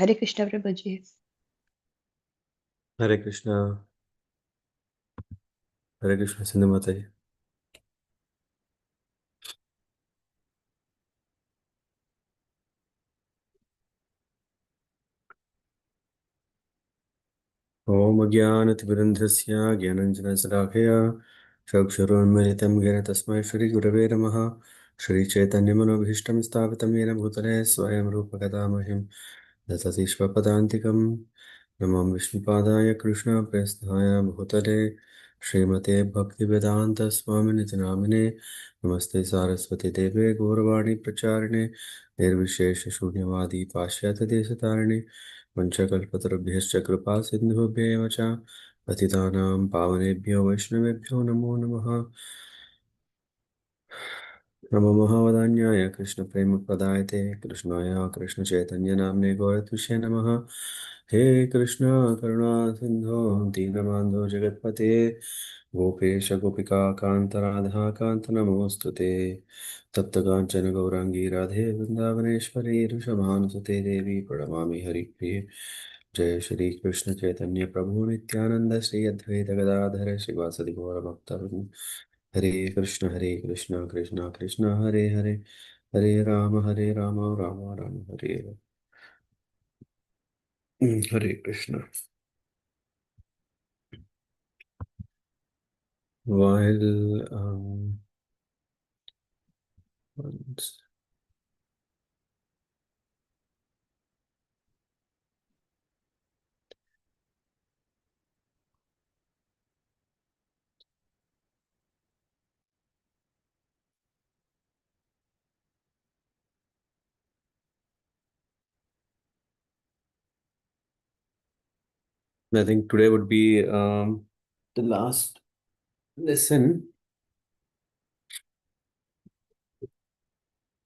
Hare Krishna Prabhuji. Hare Krishna. Hare Krishna, Sindhu Mataji. Om Ajnanatimirandhasya Jnananjanasalakaya Chakshurunmilitam Yena Tasmai Shri Gurave Namaha Shri Chaitanya Manobhishtam Sthapitam Yena Bhutale Swayam Rupa Kadamahim Datati Swapadantikam Namam Vishnupadaya Krishna Prestaya Bhutale Srimate Bhaktivedanta Swaminiti Namine Namaste Saraswati Deve Gauravani Pracharine Nirvishesha Shunyavadi Pashyata Deshatarine Vanchakalpatarabhyascha कृपा सिन्धुभ्येव च पतितानां पावनेभ्यो वैष्णवेभ्यो नमो नमः नमो महावदान्याय कृष्णप्रेमप्रदायते कृष्णाय कृष्णचैतन्यनाम्ने गौरतुष्ये नमः हे कृष्ण करुणा सिन्धो दीनबन्धो जगत्पते गोपेश गोपिका कान्त राधा कान्त नमोऽस्तु ते तप्तकाञ्चन गौराङ्गी राधे वृन्दावनेश्वरी वृषभानुसुते देवी प्रणमामि हरिप्रिये जय श्री कृष्ण चैतन्य प्रभु नित्यानंद श्री अद्वैत गदाधर श्रीवासदि गौरभक्तवृंद हरे Krishna Krishna Krishna Hare Hare Hare Ram Ram Ram Hare Hare Hare Krishna while once- I think today would be the last lesson.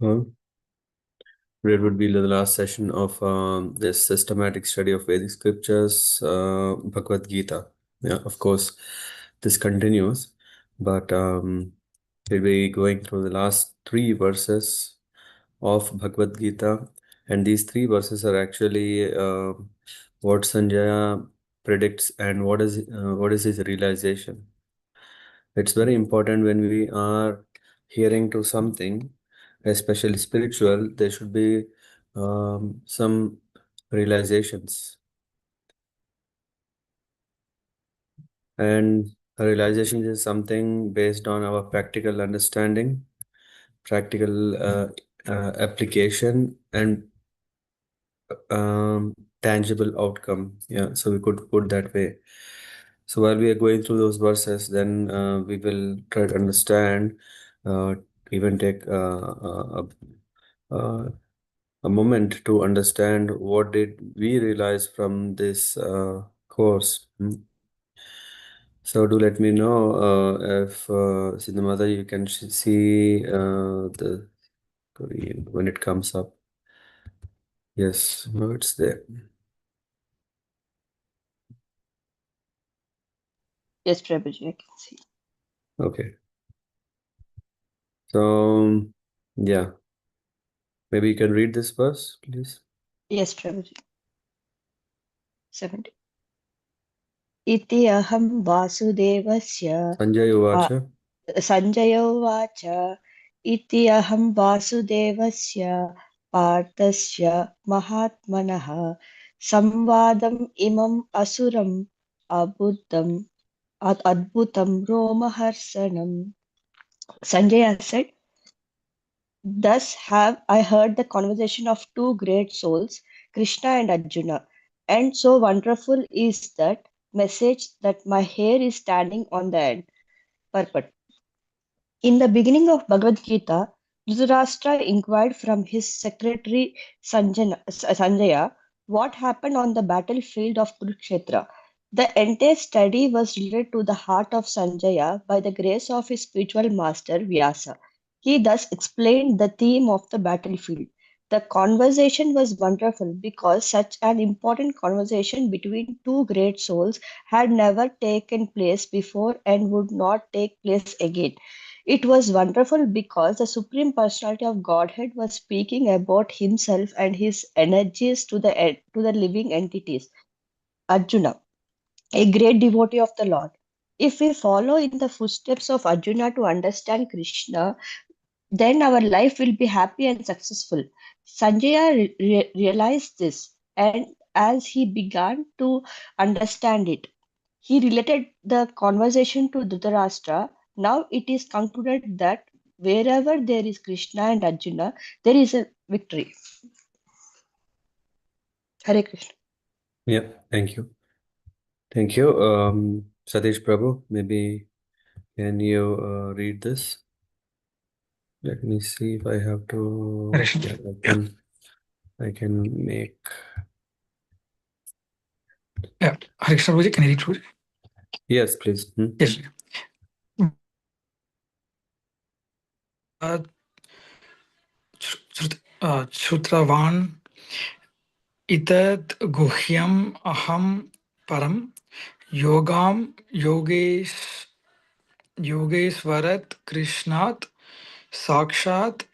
Today would be the last session of this systematic study of Vedic scriptures, Bhagavad Gita. Yeah, of course, this continues, but we'll be going through the last three verses of Bhagavad Gita, and these three verses are actually what Sanjaya predicts and what is his realization. It's very important when we are hearing to something, especially spiritual, there should be some realizations. And a realization is something based on our practical understanding, practical application, and tangible outcome. Yeah, so we could put that way. So while we are going through those verses, then we will try to understand, uh, even take a moment to understand what did we realize from this course. So do let me know if Siddhamata, you can see the Korean when it comes up. Yes, no, it's there. Yes, Prabhuji, I can see. Okay. So, yeah, maybe you can read this verse, please. Yes, Prabhuji. 70. Iti aham vasudevasya Sanjay Uvacha. Sanjaya uvacha Iti aham vasudevasya Parthasya mahatmanah Samvadam imam asuram Abuddham Adbhutam Romaharsanam. Sanjaya said, thus have I heard the conversation of two great souls, Krishna and Arjuna, and so wonderful is that message that my hair is standing on the end. Purport. In the beginning of Bhagavad Gita, Dhritarashtra inquired from his secretary Sanjaya what happened on the battlefield of Kurukshetra. The entire study was related to the heart of Sanjaya by the grace of his spiritual master Vyasa. He thus explained the theme of the battlefield. The conversation was wonderful because such an important conversation between two great souls had never taken place before and would not take place again. It was wonderful because the Supreme Personality of Godhead was speaking about himself and his energies to the living entities. Arjuna, a great devotee of the Lord. If we follow in the footsteps of Arjuna to understand Krishna, then our life will be happy and successful. Sanjaya realized this, and as he began to understand it, he related the conversation to Dhritarashtra. Now it is concluded that wherever there is Krishna and Arjuna, there is a victory. Hare Krishna. Yeah, thank you. Thank you. Satish Prabhu, maybe can you read this? Let me see if I have to. Yeah, I can make. Yeah, Hare Krishna Prabhuji, can I read through it? Yes, please. Yes. Shrutravan itat guhyam aham param yogam yogeshwarat krishnat sakshat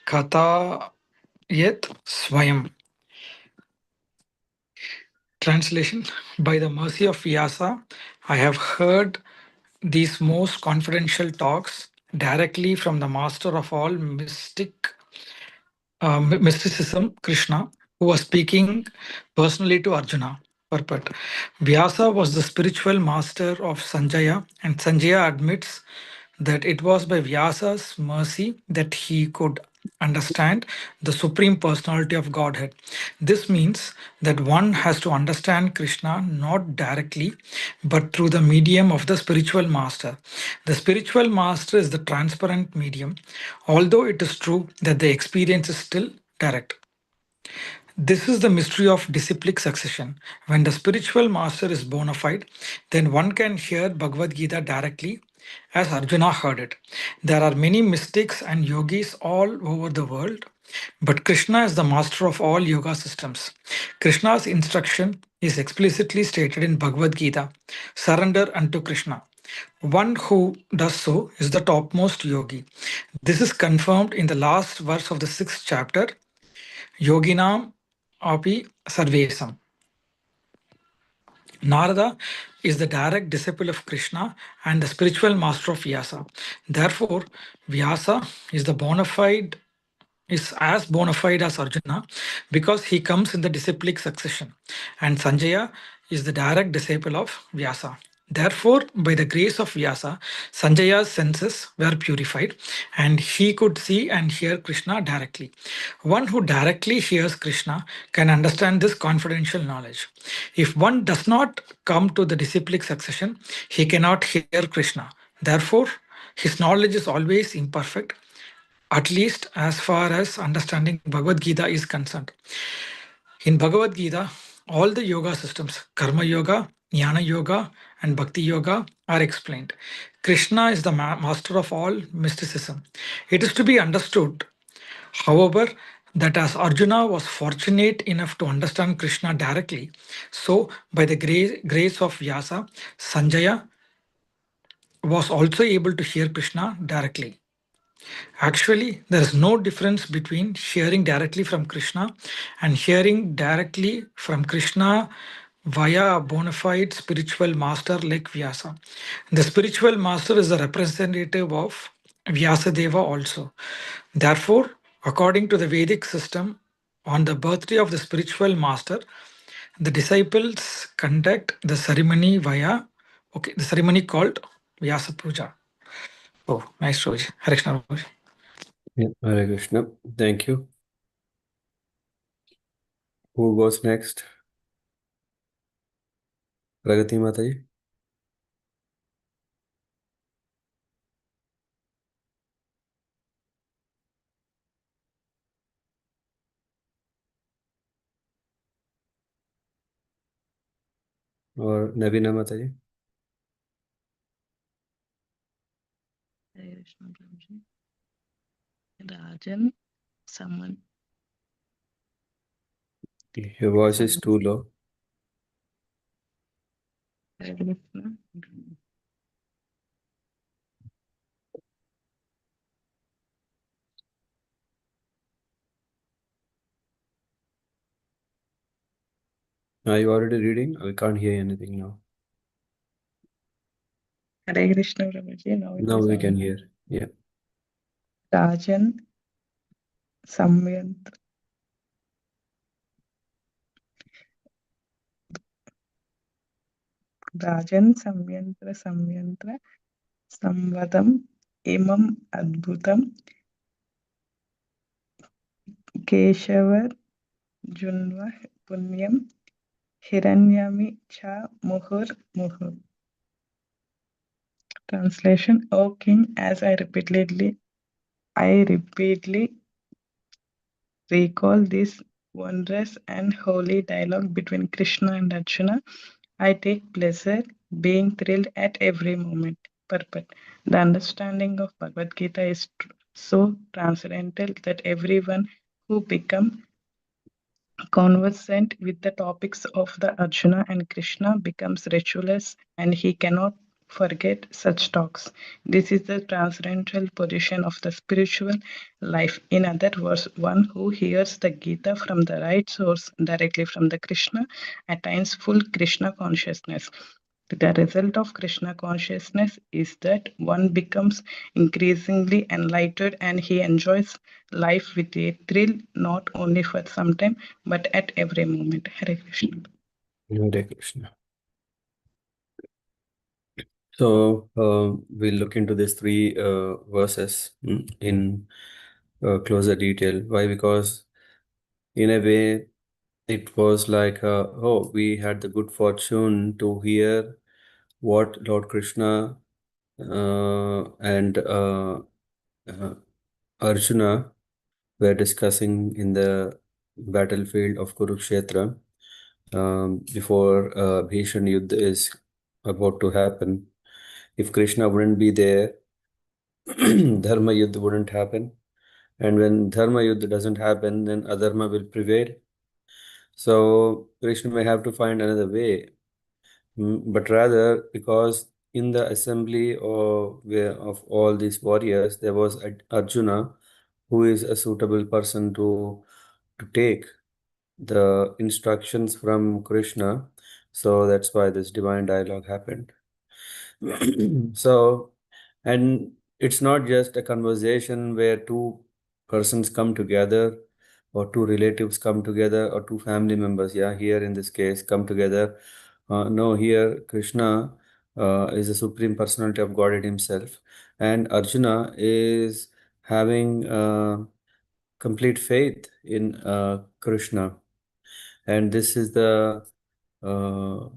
katha yet swayam. Translation: By the mercy of Vyasa, I have heard these most confidential talks directly from the master of all mysticism, Krishna, who was speaking personally to Arjuna. Purport: Vyasa was the spiritual master of Sanjaya, and Sanjaya admits that it was by Vyasa's mercy that he could understand the Supreme Personality of Godhead. This means that one has to understand Krishna not directly, but through the medium of the spiritual master. The spiritual master is the transparent medium, although it is true that the experience is still direct. This is the mystery of disciplic succession. When the spiritual master is bona fide, then one can hear Bhagavad Gita directly as Arjuna heard it. There are many mystics and yogis all over the world, but Krishna is the master of all yoga systems. Krishna's instruction is explicitly stated in Bhagavad Gita: surrender unto Krishna. One who does so is the topmost yogi. This is confirmed in the last verse of the 6th chapter: Yoginam api sarvesam. Narada is the direct disciple of Krishna and the spiritual master of Vyasa. Therefore, Vyasa is as bona fide as Arjuna because he comes in the disciplic succession, and Sanjaya is the direct disciple of Vyasa. Therefore, by the grace of Vyasa, Sanjaya's senses were purified and he could see and hear Krishna directly. One who directly hears Krishna can understand this confidential knowledge. If one does not come to the disciplic succession, he cannot hear Krishna. Therefore, his knowledge is always imperfect, at least as far as understanding Bhagavad Gita is concerned. In Bhagavad Gita, all the yoga systems, Karma Yoga, Jnana Yoga, and Bhakti Yoga, are explained. Krishna is the master of all mysticism. It is to be understood, however, that as Arjuna was fortunate enough to understand Krishna directly, so by the grace of Vyasa, Sanjaya was also able to hear Krishna directly. Actually, there is no difference between hearing directly from Krishna and hearing directly from Krishna via a bona fide spiritual master like Vyasa. The spiritual master is the representative of Vyasadeva also. Therefore, according to the Vedic system, on the birthday of the spiritual master, the disciples conduct the ceremony the ceremony called Vyasa Puja. Oh, nice, Roj. Hare Krishna, Roj. Yeah, Hare Krishna. Thank you. Who goes next? Pragati Mataji. Or Nabina Mataji. Hare Krishna Prabhuji. Rajan, someone. Your voice is too low. Hare Krishna. Are you already reading? We can't hear anything now. Hare Krishna Prabhuji. Now it Now is we on. can hear. Yeah. Rajan Samyantra. Rajan Samyantra Samvadam Imam Adbhutam Keshavar Junva Punyam Hiranyami Cha Muhur Muhur. Translation: O King, as I repeatedly recall this wondrous and holy dialogue between Krishna and Arjuna, I take pleasure, being thrilled at every moment. Purport: the understanding of Bhagavad Gita is so transcendental that everyone who becomes conversant with the topics of the Arjuna and Krishna becomes ritualist, and he cannot forget such talks. This is the transcendental position of the spiritual life. In other words, one who hears the Gita from the right source directly from the Krishna attains full Krishna consciousness. The result of Krishna consciousness is that one becomes increasingly enlightened and he enjoys life with a thrill not only for some time but at every moment. Hare Krishna. Hare Krishna. So we'll look into these three verses in closer detail. Why? Because in a way, it was like, oh, we had the good fortune to hear what Lord Krishna and Arjuna were discussing in the battlefield of Kurukshetra before Bhishan Yuddha is about to happen. If Krishna wouldn't be there, Dharma Yuddha wouldn't happen. And when Dharma Yuddha doesn't happen, then Adharma will prevail. So Krishna may have to find another way. But rather, because in the assembly of all these warriors, there was Arjuna, who is a suitable person to take the instructions from Krishna. So that's why this divine dialogue happened. So, and it's not just a conversation where two persons come together or two relatives come together or two family members, yeah, here in this case, come together. No, here Krishna is the supreme personality of Godhead himself, and Arjuna is having complete faith in Krishna. And this is the uh,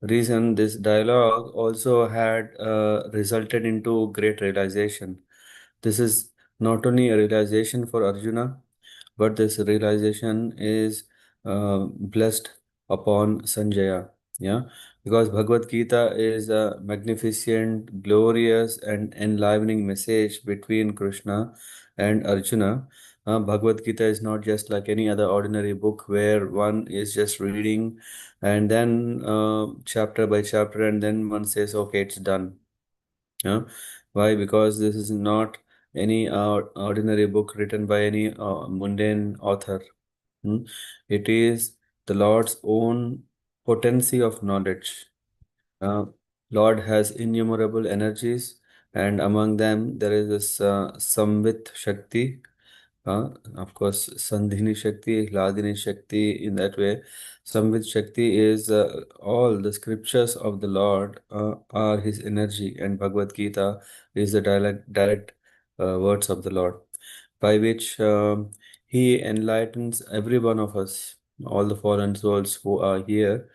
reason this dialogue also had resulted into great realization. This is not only a realization for Arjuna, but this realization is blessed upon Sanjaya. Yeah, because Bhagavad Gita is a magnificent, glorious, and enlivening message between Krishna and Arjuna. Bhagavad Gita is not just like any other ordinary book where one is just reading and then chapter by chapter, and then one says, okay, it's done. Yeah. Why? Because this is not any ordinary book written by any mundane author. It is the Lord's own potency of knowledge. Uh, Lord has innumerable energies, and among them there is this Samvit Shakti. Of course, Sandhini Shakti, Hladini Shakti, in that way. Samvit Shakti is all the scriptures of the Lord are his energy, and Bhagavad Gita is the direct words of the Lord, by which he enlightens every one of us, all the fallen souls who are here.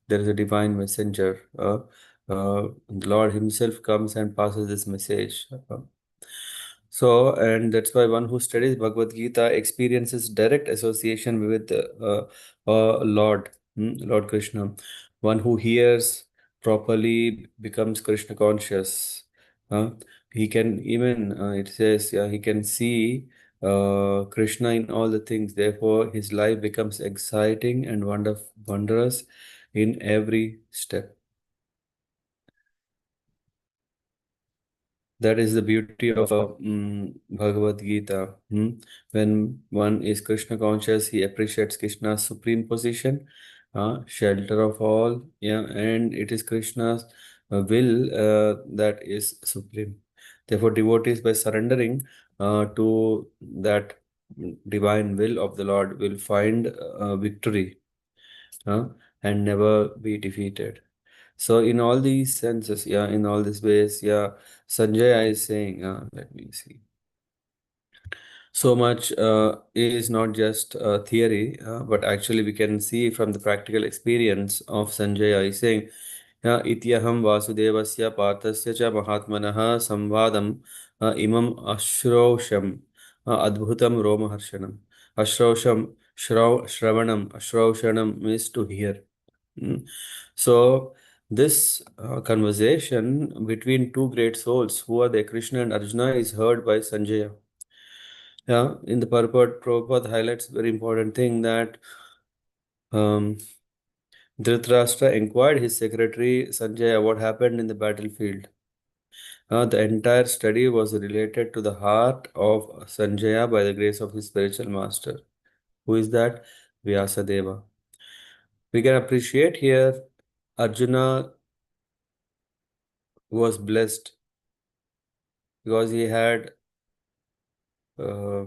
There is a divine messenger. The Lord himself comes and passes this message. So, and that's why one who studies Bhagavad Gita experiences direct association with Lord, Lord Krishna. One who hears properly becomes Krishna conscious. Uh, he can even, it says, yeah, he can see Krishna in all the things. Therefore, his life becomes exciting and wondrous in every step. That is the beauty of Bhagavad Gita. When one is Krishna conscious, he appreciates Krishna's supreme position, shelter of all, yeah, and it is Krishna's will that is supreme. Therefore, devotees, by surrendering to that divine will of the Lord, will find victory uh, and never be defeated. So, in all these senses, yeah, in all these ways, yeah, Sanjaya is saying, let me see. So much is not just theory, but actually we can see from the practical experience of Sanjaya. He's saying, इत्यहं वासुदेवस्य पार्थस्य च महात्मनः संवादम् इमम् अश्रौषम् अद्भुतं रोमहर्षणम् अश्रौषम् श्रवणम् अश्रौषणम् means to hear. So this conversation between two great souls who are the Krishna and Arjuna is heard by Sanjaya. Yeah, in the purport, Prabhupada highlights very important thing that um, Dhritarashtra inquired his secretary Sanjaya what happened in the battlefield. The entire study was related to the heart of Sanjaya by the grace of his spiritual master. Who is that? Vyasadeva. We can appreciate here Arjuna was blessed because he had uh,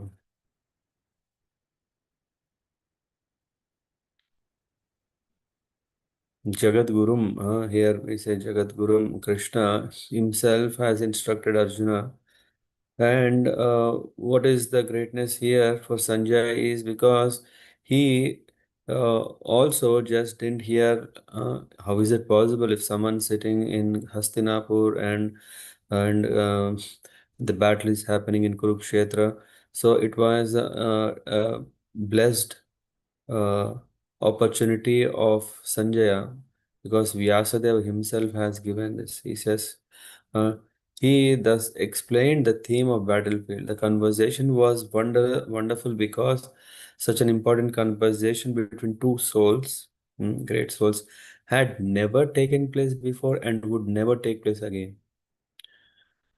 Jagat Gurum. Here we say Jagat Gurum. Krishna himself has instructed Arjuna. And what is the greatness here for Sanjay is because he also just didn't hear how is it possible if someone sitting in Hastinapur and the battle is happening in Kurukshetra. So it was a blessed uh, opportunity of Sanjaya because Vyasadeva himself has given this. He says, uh, he thus explained the theme of battlefield. The conversation was wonderful because such an important conversation between two souls, great souls, had never taken place before and would never take place again.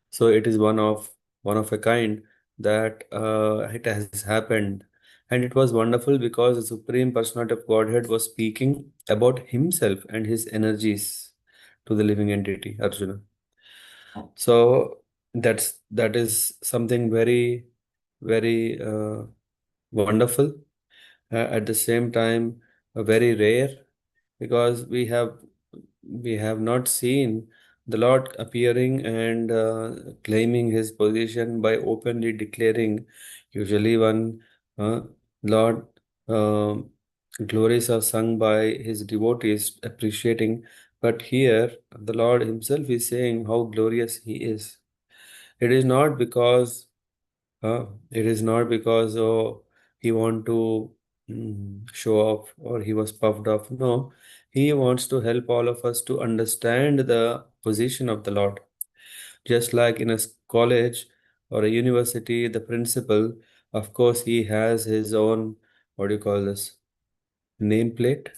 So it is one of a kind that it has happened. And it was wonderful because the Supreme Personality of Godhead was speaking about himself and his energies to the living entity, Arjuna. So that is something very, very wonderful. At the same time, very rare because we have not seen the Lord appearing and claiming his position by openly declaring. Usually, when Lord glories are sung by his devotees, appreciating, but here the Lord himself is saying how glorious he is. It is not because oh he want to show off or he was puffed off. No, he wants to help all of us to understand the position of the Lord. Just like in a college or a university, the principal, of course, he has his own, what do you call this, nameplate?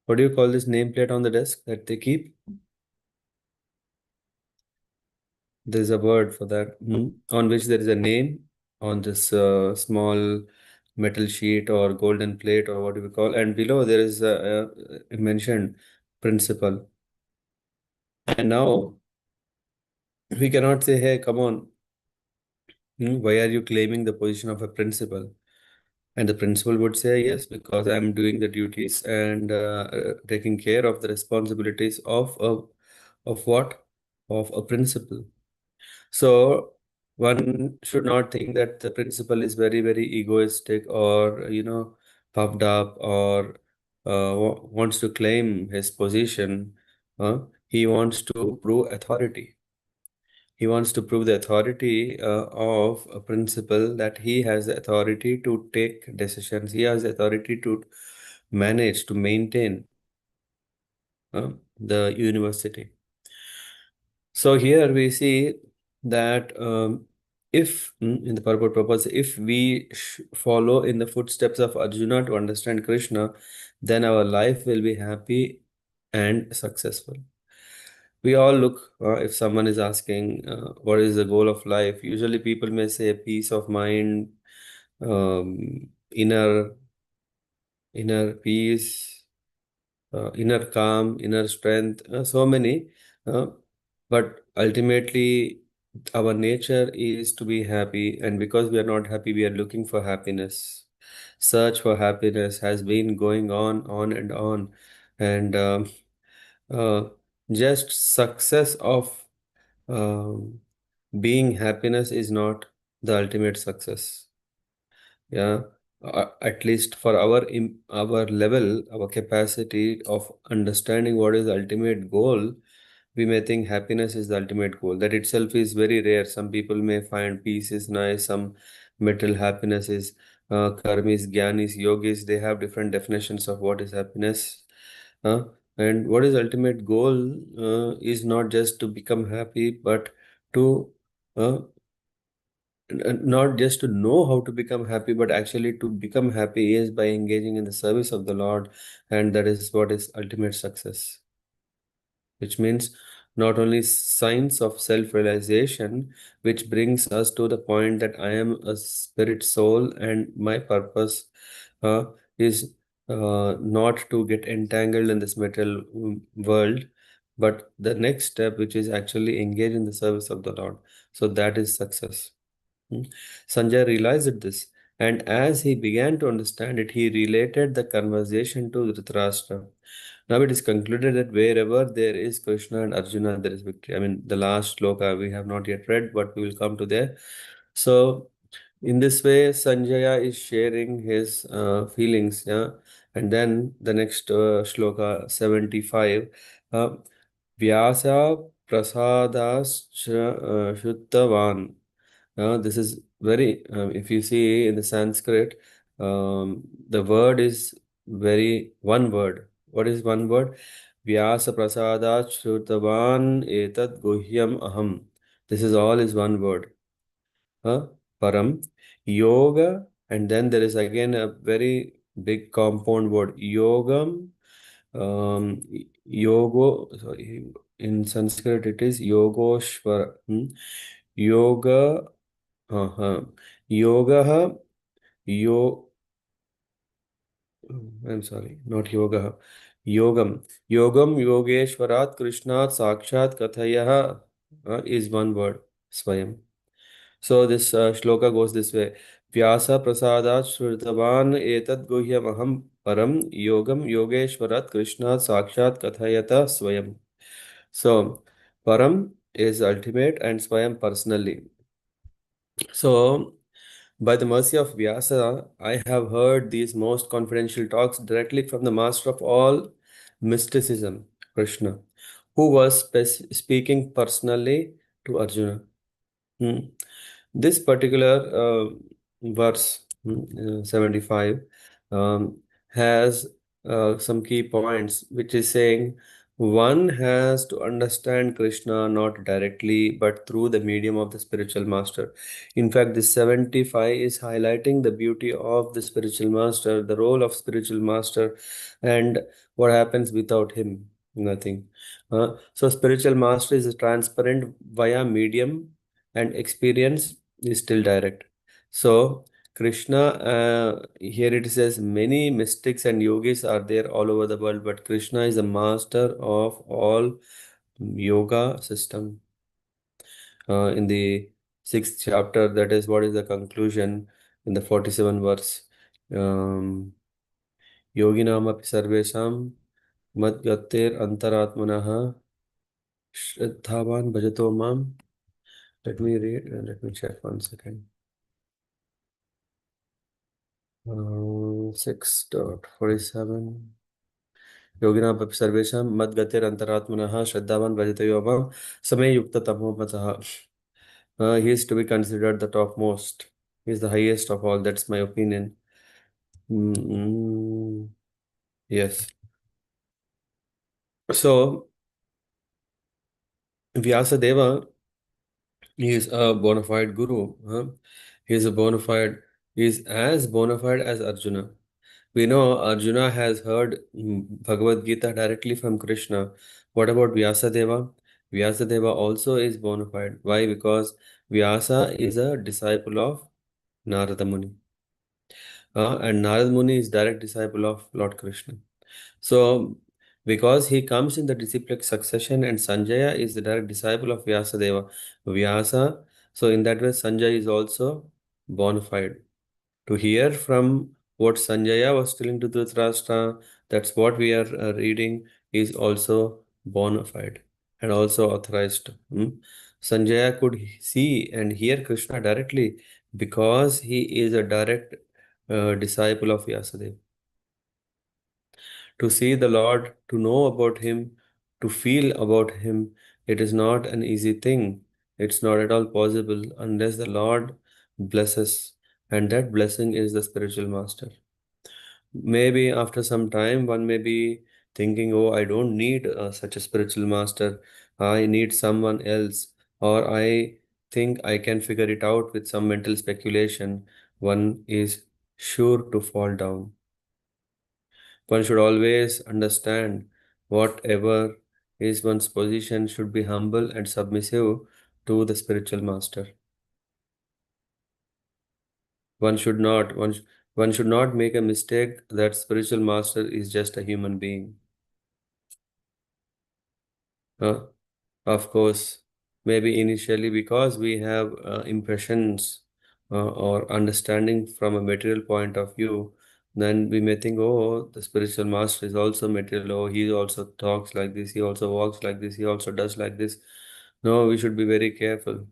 What do you call this nameplate on the desk that they keep? There's a word for that, on which there is a name on this small metal sheet or golden plate or what do we call, and below there is a mentioned principle. And now we cannot say, hey, come on, why are you claiming the position of a principal? And the principal would say, yes, because I'm doing the duties and taking care of the responsibilities of what? Of a principal. So one should not think that the principal is very, very egoistic or, puffed up or wants to claim his position. He wants to prove authority. He wants to prove the authority of a principal that he has the authority to take decisions. He has the authority to manage, to maintain the university. So here we see that if in the purpose, if we follow in the footsteps of Arjuna to understand Krishna, then our life will be happy and successful. We all look, if someone is asking, what is the goal of life? Usually people may say peace of mind, inner peace, inner calm, inner strength, so many. But ultimately, our nature is to be happy, and because we are not happy, we are looking for happiness. Search for happiness has been going on and on, and uh, just success of um, being happiness is not the ultimate success. Yeah, at least for our level, our capacity of understanding what is the ultimate goal, we may think happiness is the ultimate goal. That itself is very rare. Some people may find peace is nice, some material happiness is karmis, gyanis, yogis. They have different definitions of what is happiness. Uh, and what is ultimate goal is not just to become happy, but to uh, not just to know how to become happy, but actually to become happy is by engaging in the service of the Lord, and that is what is ultimate success, which means not only signs of self-realization, which brings us to the point that I am a spirit soul and my purpose uh, is not to get entangled in this material world, but the next step, which is actually engage in the service of the Lord. So that is success. Hmm. Sanjay realized this, and as he began to understand it, he related the conversation to Dhritarashtra. Now it is concluded that wherever there is Krishna and Arjuna, there is victory. I mean, the last sloka we have not yet read, but we will come to there. So, in this way, Sanjaya is sharing his feelings. Yeah, and then the next shloka 75. Uh, Vyasa prasadascha shuttavan. This is very, if you see in the Sanskrit, the word is very one word. What is one word? Vyasa prasadat shrutavan etat guhyam aham. This is all is one word. Param. Yoga, and then there is again a very big compound word. Yogam. Um, sorry, in Sanskrit it is Yogoshvara. Yoga. Uh-huh. Yoga, I'm sorry, not yoga. Yogam. Yogam Yogeshwarat Krishnat Sakshat Kathayah is one word, Swayam. So this shloka goes this way. Vyasa prasadat shrutavan etat guhyam aham param yogam yogeshwarat Krishnat Sakshat Kathayata Swayam. So param is ultimate and Swayam personally. So by the mercy of Vyasa, I have heard these most confidential talks directly from the master of all mysticism, Krishna, who was speaking personally to Arjuna. Hmm. This particular verse 75 um, has some key points, which is saying one has to understand Krishna not directly but through the medium of the spiritual master. In fact, this 75 is highlighting the beauty of the spiritual master, the role of spiritual master, and what happens without him. Nothing. So, spiritual master is transparent via medium, and experience is still direct. So, Krishna, here it says many mystics and yogis are there all over the world, but Krishna is the master of all yoga system. In the sixth chapter, that is what is the conclusion in the 47 verse. Yoginam api sarvesham mad gatir antaratmanaha shraddhavan bhajato mam. Let me read, let me check 1 second. 6.47 योगिनां सर्वेषां मद्गतिरन्तरात्मनः श्रद्धावान् भजते यो मां समे युक्ततमोमतः. He is to be considered the topmost. He is the highest of all. That's my opinion. Yes. So, Vyasadeva is a bona fide guru. He is he is as bona fide as Arjuna. We know Arjuna has heard Bhagavad Gita directly from Krishna. What about Vyasadeva? Vyasadeva also is bona fide. Why? Because Vyasa is a disciple of Narada Muni. And Narada Muni is direct disciple of Lord Krishna. So because he comes in the disciplic succession, and Sanjaya is the direct disciple of Vyasadeva. Vyasa, so in that way, Sanjaya is also bona fide. To hear from what Sanjaya was telling to Dhritarashtra, that's what we are reading, is also bona fide and also authorized. Sanjaya could see and hear Krishna directly because he is a direct disciple of Vyasadeva. To see the Lord, to know about Him, to feel about Him, it is not an easy thing. It's not at all possible unless the Lord blesses, and that blessing is the spiritual master. Maybe after some time, one may be thinking, oh, I don't need such a spiritual master. I need someone else, or I think I can figure it out with some mental speculation. One is sure to fall down. One should always understand whatever is one's position should be humble and submissive to the spiritual master. One should not make a mistake that spiritual master is just a human being. Uh, of course, maybe initially because we have impressions or understanding from a material point of view, then we may think, oh, the spiritual master is also material. Oh, he also talks like this, he also walks like this, he also does like this. No, we should be very careful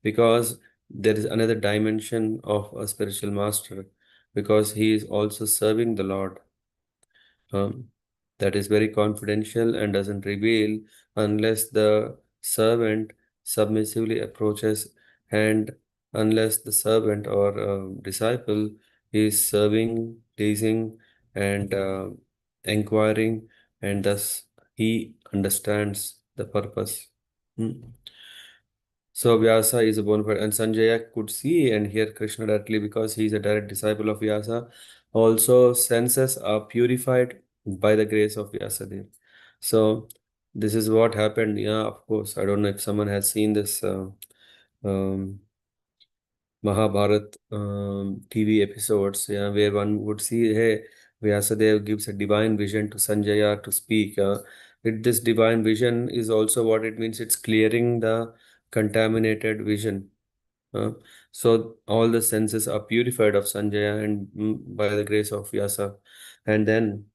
because there is another dimension of a spiritual master because he is also serving the Lord. Um, that is very confidential and doesn't reveal unless the servant submissively approaches and unless the servant or disciple is serving, teasing, and inquiring, and thus he understands the purpose. Hmm. So Vyasa is a bona fide, and Sanjaya could see and hear Krishna directly because he is a direct disciple of Vyasa. Also, senses are purified by the grace of Vyasadeva. So this is what happened. Yeah, of course. I don't know if someone has seen this um, Mahabharat TV episodes, yeah, where one would see, hey, Vyasadeva gives a divine vision to Sanjaya to speak. This divine vision is also what it means. It's clearing the contaminated vision. Uh, so all the senses are purified of Sanjaya and by the grace of Vyasa. And then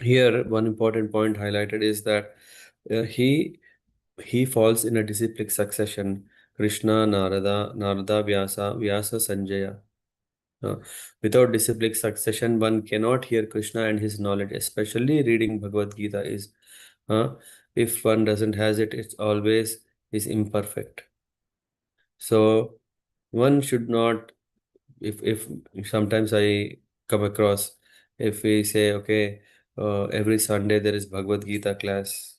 here, one important point highlighted is that uh, he he falls in a disciplic succession: Krishna, Narada, Vyasa, Vyasa, Sanjaya. Uh, Without disciplic succession, one cannot hear Krishna and his knowledge. Especially reading Bhagavad Gita is, if one doesn't has it, it's always is imperfect. So one should not, if sometimes I come across, if we say, okay, every Sunday there is Bhagavad Gita class,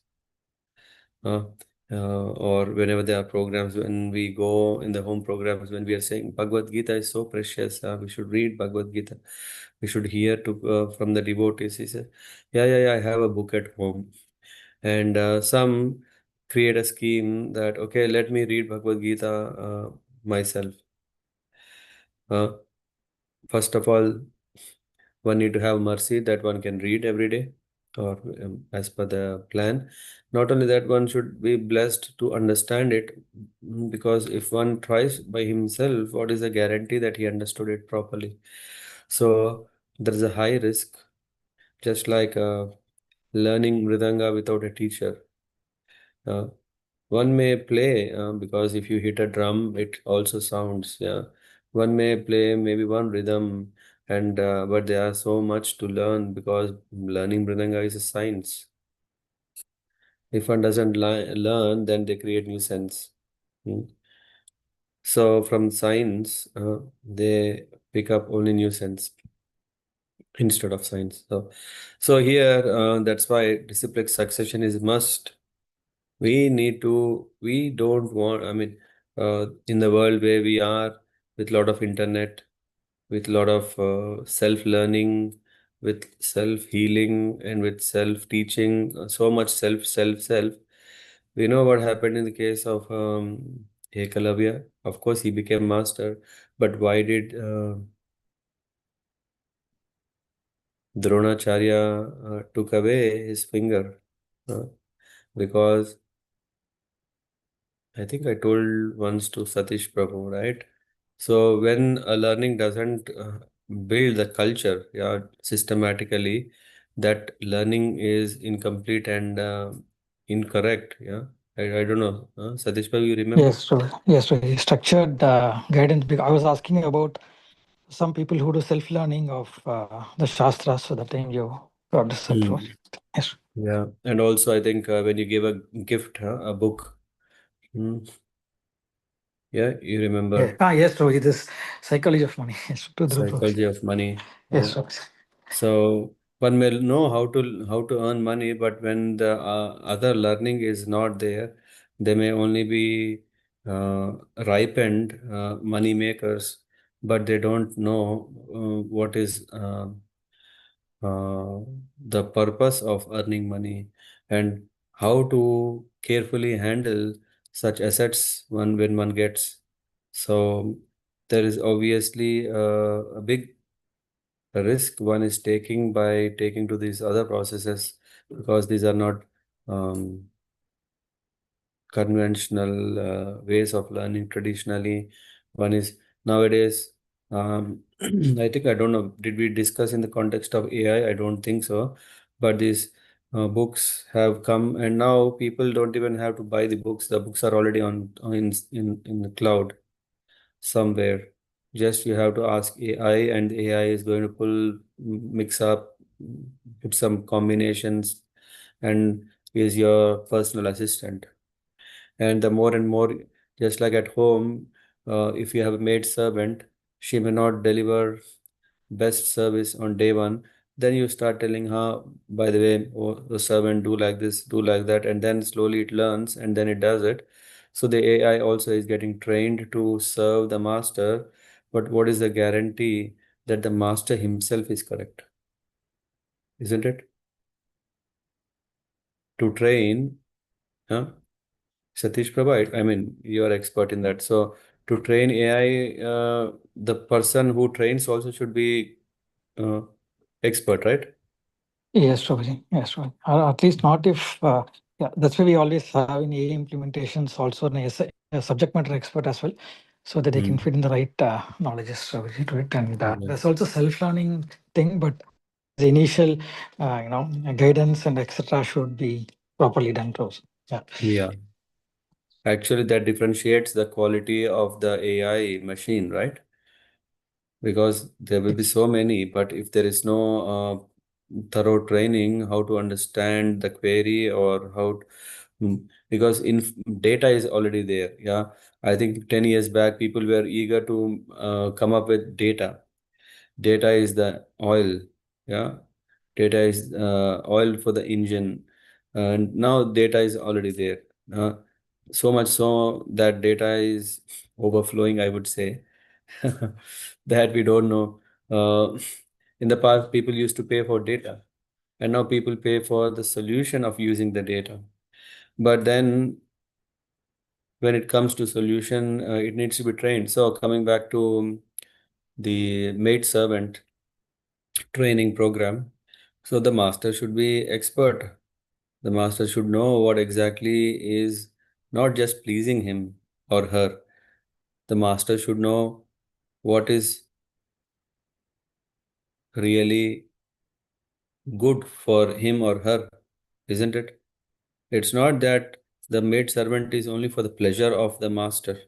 uh, or whenever there are programs, when we go in the home programs, when we are saying Bhagavad Gita is so precious, we should read Bhagavad Gita, we should hear to from the devotees. He said, yeah, I have a book at home, and some create a scheme that, okay, let me read Bhagavad Gita myself. Uh, First of all, one need to have mercy that one can read every day or as per the plan. Not only that, one should be blessed to understand it, because if one tries by himself, what is the guarantee that he understood it properly? So there is a high risk, just like learning mridanga without a teacher. Uh, One may play because if you hit a drum, it also sounds. Yeah, one may play maybe one rhythm, and but there are so much to learn because learning mridanga is a science. If one doesn't learn, then they create nuisance. Hmm. So from science, they pick up only nuisance instead of science. So here, that's why disciplined succession is must. We don't want, I mean, in the world where we are, with a lot of internet, with a lot of self-learning, with self-healing, and with self-teaching, so much self. We know what happened in the case of Ekalavya. Of course, he became master, but Dronacharya took away his finger because I think I told once to Satish Prabhu, right? So when a learning doesn't build the culture, yeah, systematically, that learning is incomplete and incorrect. Yeah, I don't know. Satish Prabhu, you remember? Yes, so structured guidance. Because I was asking about some people who do self-learning of the Shastras, so that time you got this Hmm. approach. Yes. Yeah, and also I think when you give a gift, a book, hmm, yeah, you Yeah. remember Yes, so it is psychology of money. Yes, to the approach. psychology of money. Yes, Yeah. so So one may know how to earn money, but when the other learning is not there, they may only be ripened money makers, but they don't know what is uh, the purpose of earning money and how to carefully handle such assets when one gets. So there is obviously a big risk one is taking by taking to these other processes because these are not um, conventional ways of learning traditionally. One is nowadays, I think, I don't know, did we discuss in the context of AI? I don't think so. But these books have come, and now people don't even have to buy the books. The books are already in the cloud somewhere. Just you have to ask AI, and AI is going to mix up, put some combinations, and is your personal assistant. And the more and more, just like at home, if you have a maid servant, she may not deliver best service on day one. Then you start telling her, by the way, oh, the servant do like this, do like that, and then slowly it learns and then it does it. So the AI also is getting trained to serve the master. But what is the guarantee that the master himself is correct? Isn't it? To train, huh? Satish Prabha, I mean, you are expert in that. So to train AI, the person who trains also should be uh, expert, right? yes, Shobhiji. Yes, Shobhiji. Or at least not if, yeah, that's why we always have in AI implementations also a subject matter expert as well, so that they can Mm. fit in the right knowledges, Shobhiji, to it. And Yeah. there's also self-learning thing, but the initial, guidance and etc. should be properly done also. Yeah. Yeah. Actually, that differentiates the quality of the AI machine, right? Because there will be so many, but if there is no thorough training, how to understand the query or because in data is already there. Yeah, I think 10 years back, people were eager to come up with data. Data is the oil. Yeah, data is oil for the engine, and now data is already there. Uh, so much so that data is overflowing, I would say, that we don't know. In the past, people used to pay for data, and now people pay for the solution of using the data. But then, when it comes to solution, it needs to be trained. So, coming back to the maid servant training program, so the master should be expert. The master should know what exactly is not just pleasing him or her. The master should know what is really good for him or her, isn't it? It's not that the maid servant is only for the pleasure of the master.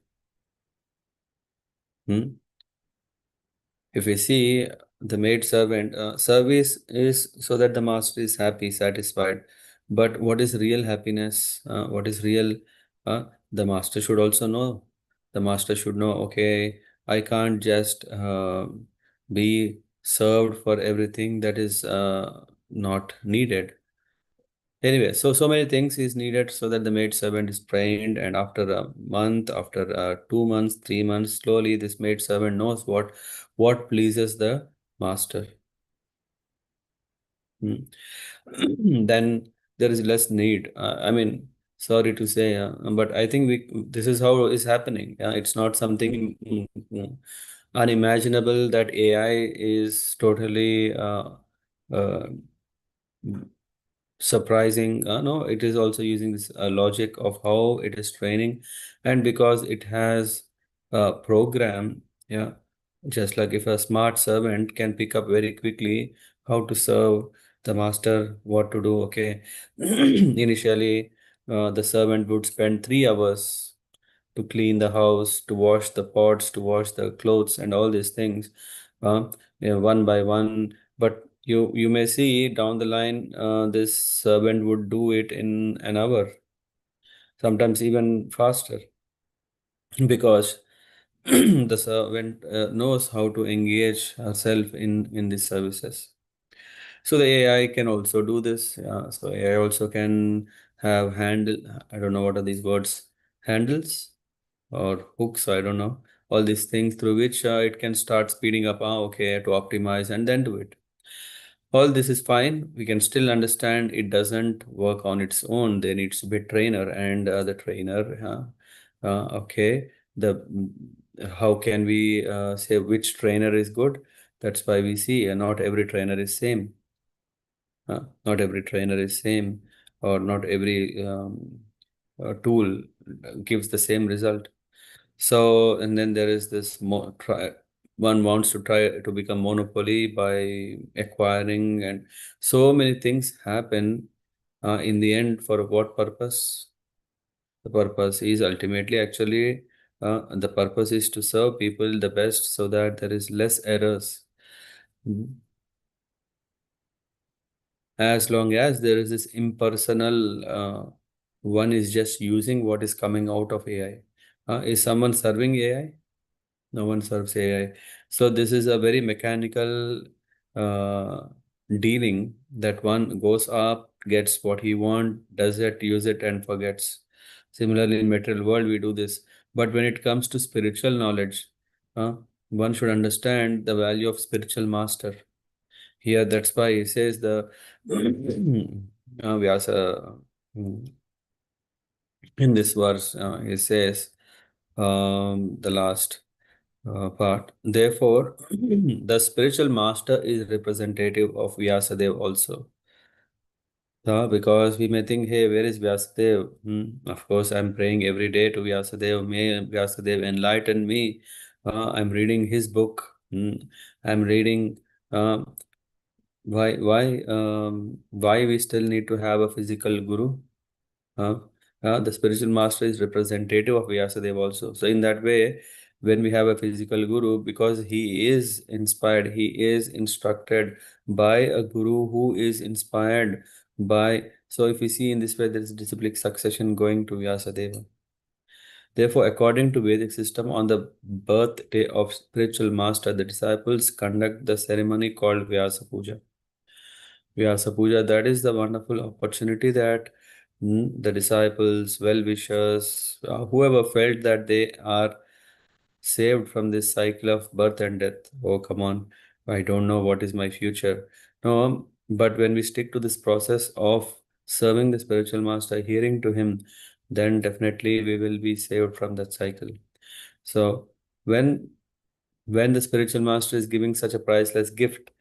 Hmm? If we see the maid servant, service is so that the master is happy, satisfied. But what is real happiness? What is real? The master should also know. The master should know, okay, I can't just be served for everything that is not needed. Anyway, so many things is needed so that the maid servant is trained, and after a month, after 2 months, 3 months, slowly this maid servant knows what pleases the master. Hmm. Then there is less need. I mean, sorry to say, but I think we this is how is happening. It's not something unimaginable that AI is totally uh, surprising. No, it is also using this logic of how it is training, and because it has a program, yeah, just like if a smart servant can pick up very quickly how to serve the master, what to do. Okay, initially, the servant would spend 3 hours to clean the house, to wash the pots, to wash the clothes, and all these things, one by one. But you may see down the line, this servant would do it in an hour, sometimes even faster, because the servant knows how to engage herself in these services. So the AI can also do this. So AI also can have handle. I don't know what are these words. Handles or hooks, I don't know, all these things through which it can start speeding up, okay, to optimize and then do it. All this is fine. We can still understand it doesn't work on its own. There needs to be a trainer, and the trainer, okay, how can we say which trainer is good? That's why we see not every trainer is same. Not every trainer is same, or not every tool gives the same result. So, and then there is this one wants to try to become monopoly by acquiring, and so many things happen. In the end, for what purpose? The purpose is ultimately actually the purpose is to serve people the best so that there is less errors. Mhm. As long as there is this impersonal, one is just using what is coming out of AI. Is someone serving AI? No one serves AI. So this is a very mechanical uh, dealing, that one goes up, gets what he want, does it, use it, and forgets. Similarly, in material world, we do this. But when it comes to spiritual knowledge, uh, one should understand the value of spiritual master. Here, that's why he says the Vyasa, in this verse, he says the last part. Therefore, the spiritual master is representative of Vyasadeva also. Because we may think, hey, where is Vyasadeva? Of course, I'm praying every day to Vyasadeva. May Vyasadeva enlighten me. I'm reading his book. I'm reading. Uh, why we still need to have a physical guru? Uh, the spiritual master is representative of Vyasadeva also. So in that way, when we have a physical guru, because he is inspired, he is instructed by a guru who is inspired by. So if we see in this way, there is disciplic succession going to Vyasadeva. Therefore, according to Vedic system, on the birthday of spiritual master, the disciples conduct the ceremony called Vyasa Puja. Vyasa Puja, that is the wonderful opportunity that the disciples, well-wishers, whoever felt that they are saved from this cycle of birth and death. Oh, come on, I don't know what is my future. No, but when we stick to this process of serving the spiritual master, hearing to him, then definitely we will be saved from that cycle. So when when the spiritual master is giving such a priceless gift,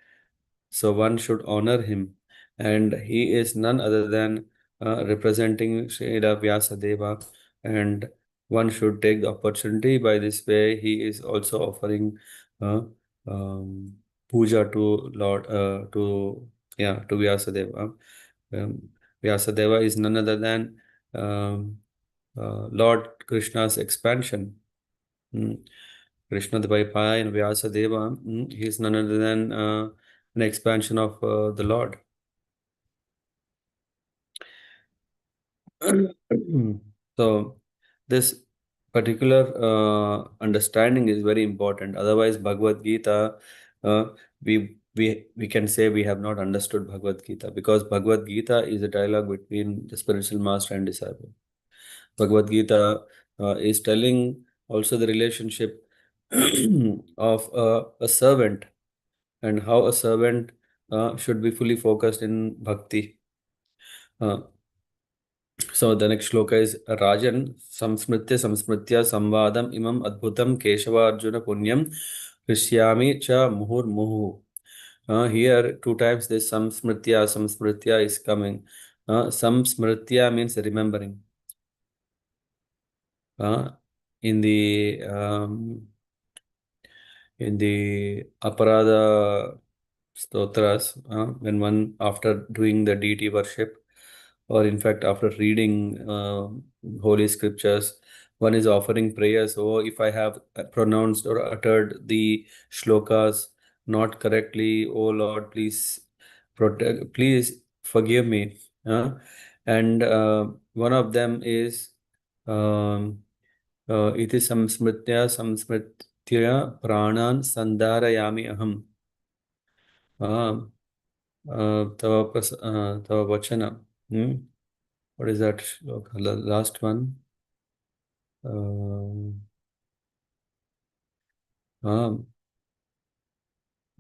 so one should honor him, and he is none other than representing Srila Vyasadeva, and one should take the opportunity. By this way, he is also offering uh, um, puja to Lord, to Vyasadeva. Um, Vyasadeva is none other than Lord Krishna's expansion. Mm. Krishna Dvaipa and Vyasadeva, he is none other than an expansion of the Lord. So this particular understanding is very important. Otherwise, Bhagavad Gita, uh, we can say we have not understood Bhagavad Gita, because Bhagavad Gita is a dialogue between the spiritual master and disciple. Bhagavad Gita is telling also the relationship of a servant, and how a servant should be fully focused in bhakti. Uh, so the next shloka is Rajan samsmritya samvadam imam adbhutam Keshava Arjuna punyam Krishyami cha muhur muhu. Here, 2 times this samsmritya is coming. Samsmritya means remembering. In the Aparada stotras, when one, after doing the deity worship, or in fact after reading holy scriptures, one is offering prayers. Oh, if I have pronounced or uttered the shlokas not correctly, oh Lord, please please forgive me. And one of them is um, iti samsmritya pranan sandharayami aham. Tava vachana. What is that? Last one.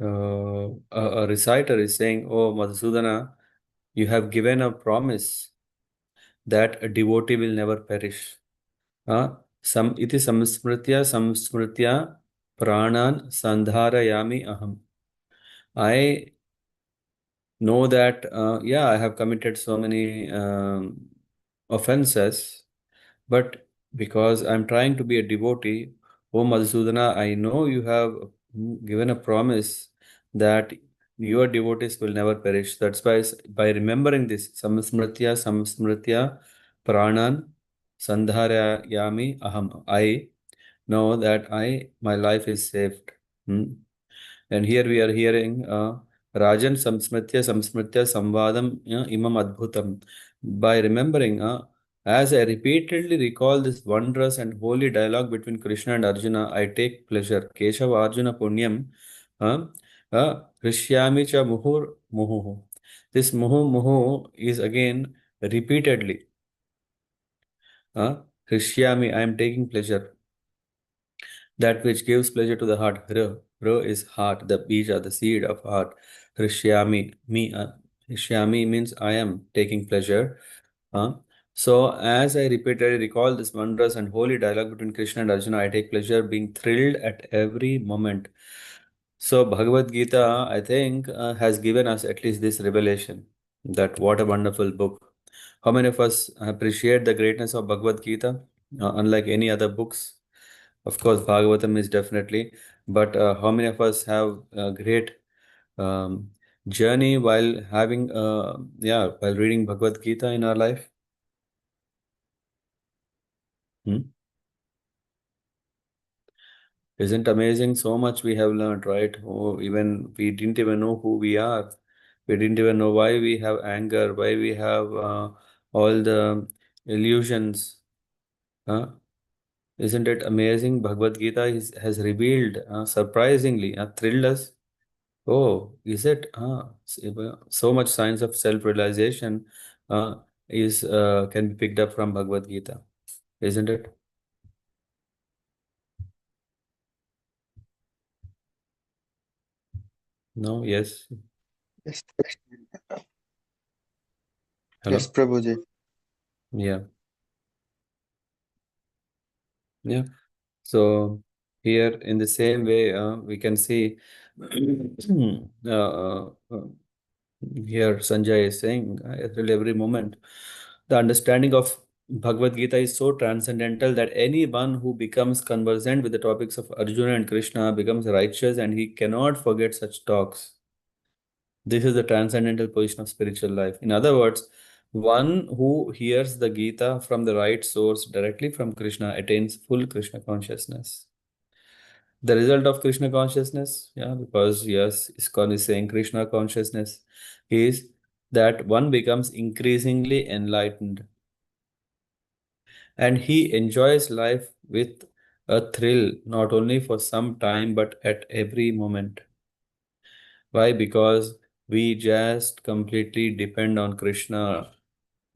A reciter is saying, "Oh, Madhusudana, you have given a promise that a devotee will never perish. Iti samsmritya pranan sandharayami aham." I know that, I have committed so many offenses, but because I'm trying to be a devotee, oh Madhusudana, I know you have given a promise that your devotees will never perish. That's why by remembering this, samsmritya, pranan, sandharayami aham, I know that my life is saved. And here we are hearing Rajan Samsmritya Samvadam Imam Adbhutam. By remembering, as I repeatedly recall this wondrous and holy dialogue between Krishna and Arjuna, I take pleasure. Keshava Arjuna Punyam Rishyami cha Muhur Muhu. This Muhu Muhu is again repeatedly. Rishyami, I am taking pleasure. That which gives pleasure to the heart. Hra is heart, the bija, the seed of heart. Hrishyami, me. Hrishyami means I am taking pleasure. So, as I repeatedly recall this wondrous and holy dialogue between Krishna and Arjuna, I take pleasure being thrilled at every moment. So, Bhagavad Gita, I think, has given us at least this revelation that what a wonderful book. How many of us appreciate the greatness of Bhagavad Gita? Unlike any other books, of course, Bhagavatam is definitely, but how many of us have a great um, journey while having, while reading Bhagavad Gita in our life? Isn't amazing? So much we have learned, right? Oh, even we didn't even know who we are. We didn't even know why we have anger, why we have all the illusions. Isn't it amazing? Bhagavad Gita has revealed surprisingly, thrilled us. Oh, is it? So much signs of self-realization is can be picked up from Bhagavad Gita, isn't it? No, yes. Yes, Hello? yes, Prabhuji. Yeah. Yeah. So here in the same way, we can see here Sanjay is saying every moment, the understanding of Bhagavad Gita is so transcendental that anyone who becomes conversant with the topics of Arjuna and Krishna becomes righteous and he cannot forget such talks. This is the transcendental position of spiritual life. In other words, one who hears the Gita from the right source directly from Krishna attains full Krishna consciousness. The result of Krishna consciousness, because yes, ISKCON is saying Krishna consciousness, is that one becomes increasingly enlightened and he enjoys life with a thrill, not only for some time but at every moment. Why? Because we just completely depend on Krishna.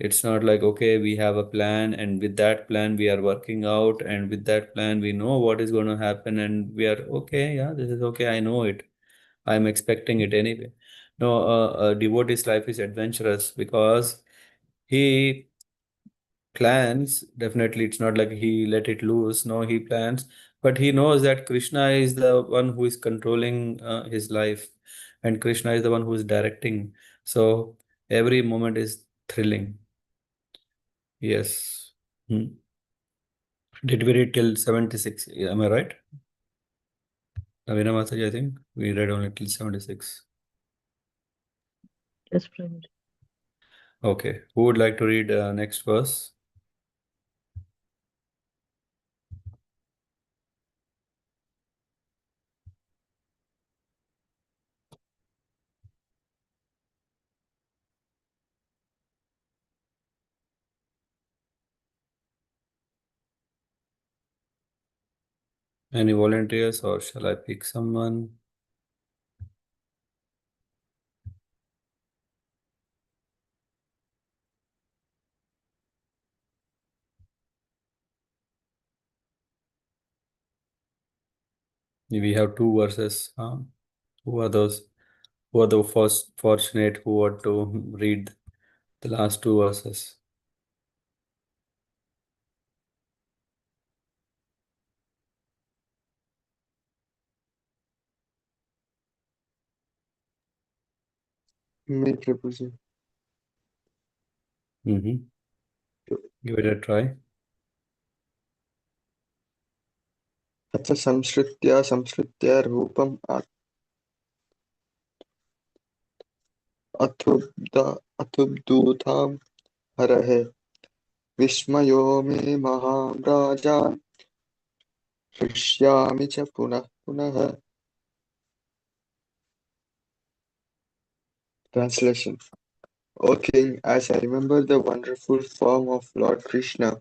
It's not like, okay, we have a plan and with that plan we are working out and with that plan we know what is going to happen and we are okay, this is okay, I know it. I'm expecting it anyway. No, a devotee's life is adventurous because he plans. Definitely, it's not like he let it loose. No, he plans, but he knows that Krishna is the one who is controlling his life. and Krishna is the one who is directing. So every moment is thrilling. Yes. Did we read till 76? Am I right? Ravina Mataji, I think we read only till 76. Yes, Prabhuji. Okay. Who would like to read next verse? Any volunteers, or shall I pick someone? We have two verses. Who are those? Who are the first fortunate who want to read the last two verses? Me, Prabhuji. Give it a try. अथ संसृत्य रूपम् अथुब्धूतां हरहे विस्मयो मे महाराजान् हृष्यामि च पुनः पुनः. Translation. O King, as I remember the wonderful form of Lord Krishna,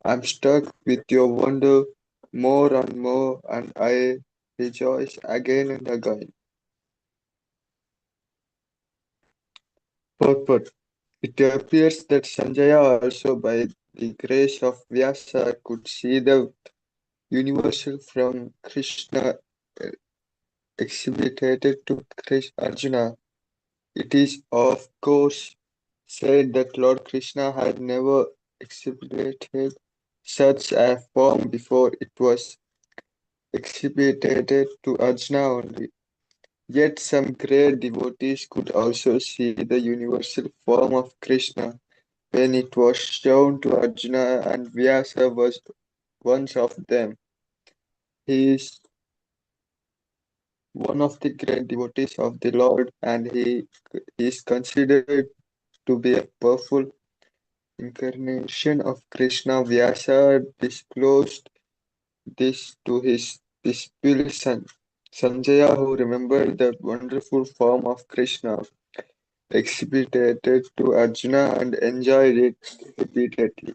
I am struck with your wonder more and more, and I rejoice again and again. Purport. It appears that Sanjaya also, by the grace of Vyasa, could see the universal from Krishna exhibited to Arjuna. It is, of course, said that Lord Krishna had never exhibited such a form before. It was exhibited to Arjuna only. Yet some great devotees could also see the universal form of Krishna when it was shown to Arjuna, and Vyasa was one of them. He is one of the great devotees of the Lord, and he is considered to be a powerful incarnation of Krishna. Vyasa disclosed this to his disciple Sanjaya, who remembered the wonderful form of Krishna exhibited to Arjuna and enjoyed it repeatedly.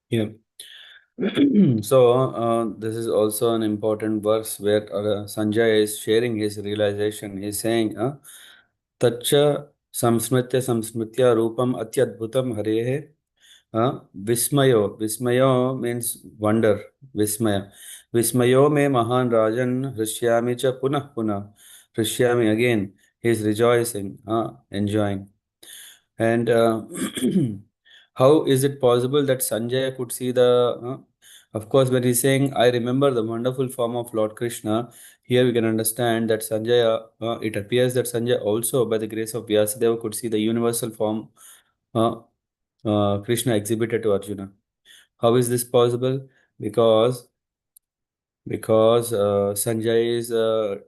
Yeah. So this is also an important verse where Sanjay is sharing his realization. He's saying, Tacha samsmritya samsmritya rupam atyadbhutam harehe. Vismayo. Vismayo means wonder. Vismaya. Vismayo me mahan rajan hrishyami cha punah punah. Hrishyami again. He's rejoicing, enjoying. And how is it possible that Sanjay could see of course, when he's saying, I remember the wonderful form of Lord Krishna, here we can understand that Sanjay, it appears that Sanjay also, by the grace of Vyasadeva, could see the universal form Krishna exhibited to Arjuna. How is this possible? Because Sanjay is a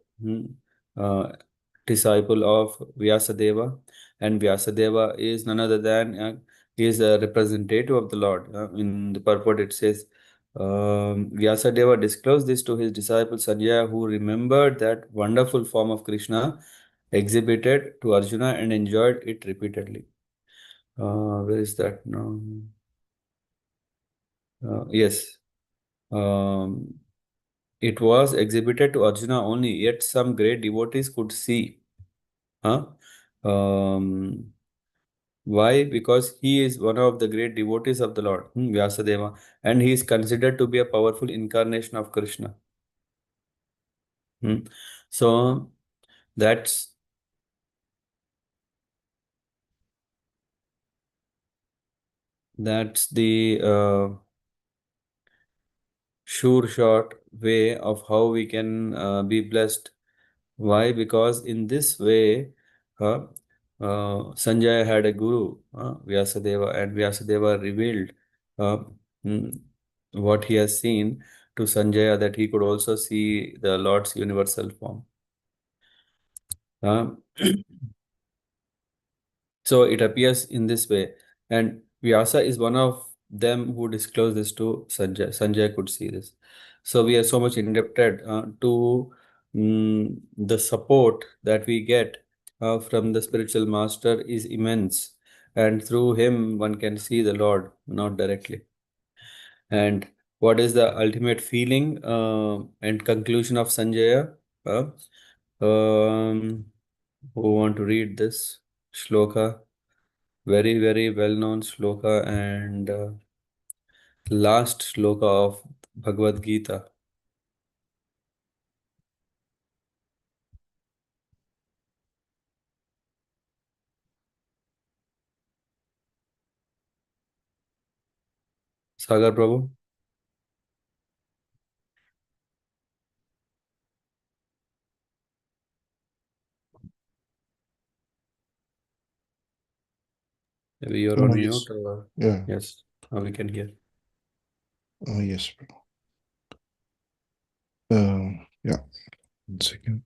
disciple of Vyasadeva, and Vyasadeva is none other than he is a representative of the Lord. In the purport, it says, Vyasadeva disclosed this to his disciple Sanjaya, who remembered that wonderful form of Krishna exhibited to Arjuna and enjoyed it repeatedly. Where is that now? Yes. Um, It was exhibited to Arjuna only, yet some great devotees could see. Huh? Um, why? Because he is one of the great devotees of the Lord, Vyasadeva, and he is considered to be a powerful incarnation of Krishna. So that's the sure shot way of how we can be blessed Why? Because in this way, Sanjaya had a guru, Vyasadeva, and Vyasadeva revealed uh, mm, what he has seen to Sanjaya, that he could also see the Lord's universal form. Uh, So it appears in this way. And Vyasa is one of them who disclosed this to Sanjay. Sanjay could see this. So we are so much indebted to the support that we get from the spiritual master is immense. And through him, one can see the Lord, not directly. And what is the ultimate feeling and conclusion of Sanjaya? Uh, who want to read this shloka? Very, very well-known shloka and last shloka of Bhagavad Gita. Sagar Prabhu, maybe you're on Yes. mute or Yeah. yes, now we can hear. Yes. Yeah. 1 second.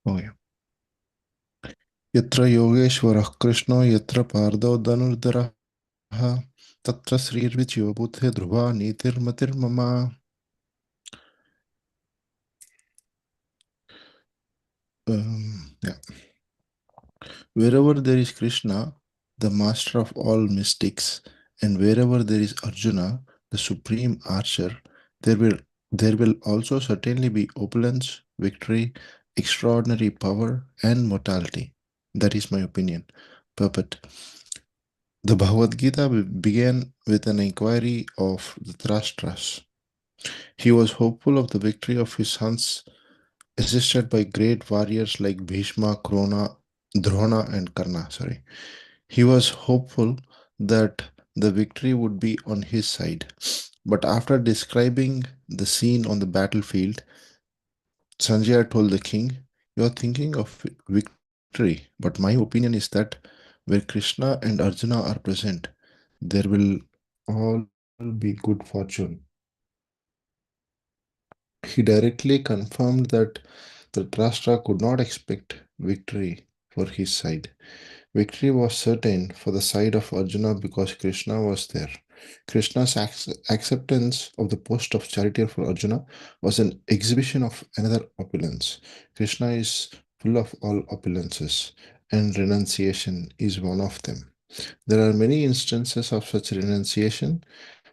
Oh, yeah. Yatra Yogeshwarah Krishna Yatra Pardo Dhanurdhara Tatra Srirvichyo Buddhe Dhruva Nitirmatir Mama. Yeah. Wherever there is Krishna, the master of all mystics, and wherever there is Arjuna, the supreme archer, there will also certainly be opulence, victory, extraordinary power, and mortality. That is my opinion. Puppet. The Bhagavad Gita began with an inquiry of Dhritarashtra. He was hopeful of the victory of his sons, assisted by great warriors like Bhishma, Drona, and Karna. He was hopeful that the victory would be on his side. But after describing the scene on the battlefield, Sanjaya told the king, "You are thinking of victory, but my opinion is that where Krishna and Arjuna are present, there will all be good fortune." He directly confirmed that the Dhritarashtra could not expect victory for his side. Victory was certain for the side of Arjuna because Krishna was there. Krishna's acceptance of the post of charioteer for Arjuna was an exhibition of another opulence. Krishna is full of all opulences, and renunciation is one of them. There are many instances of such renunciation,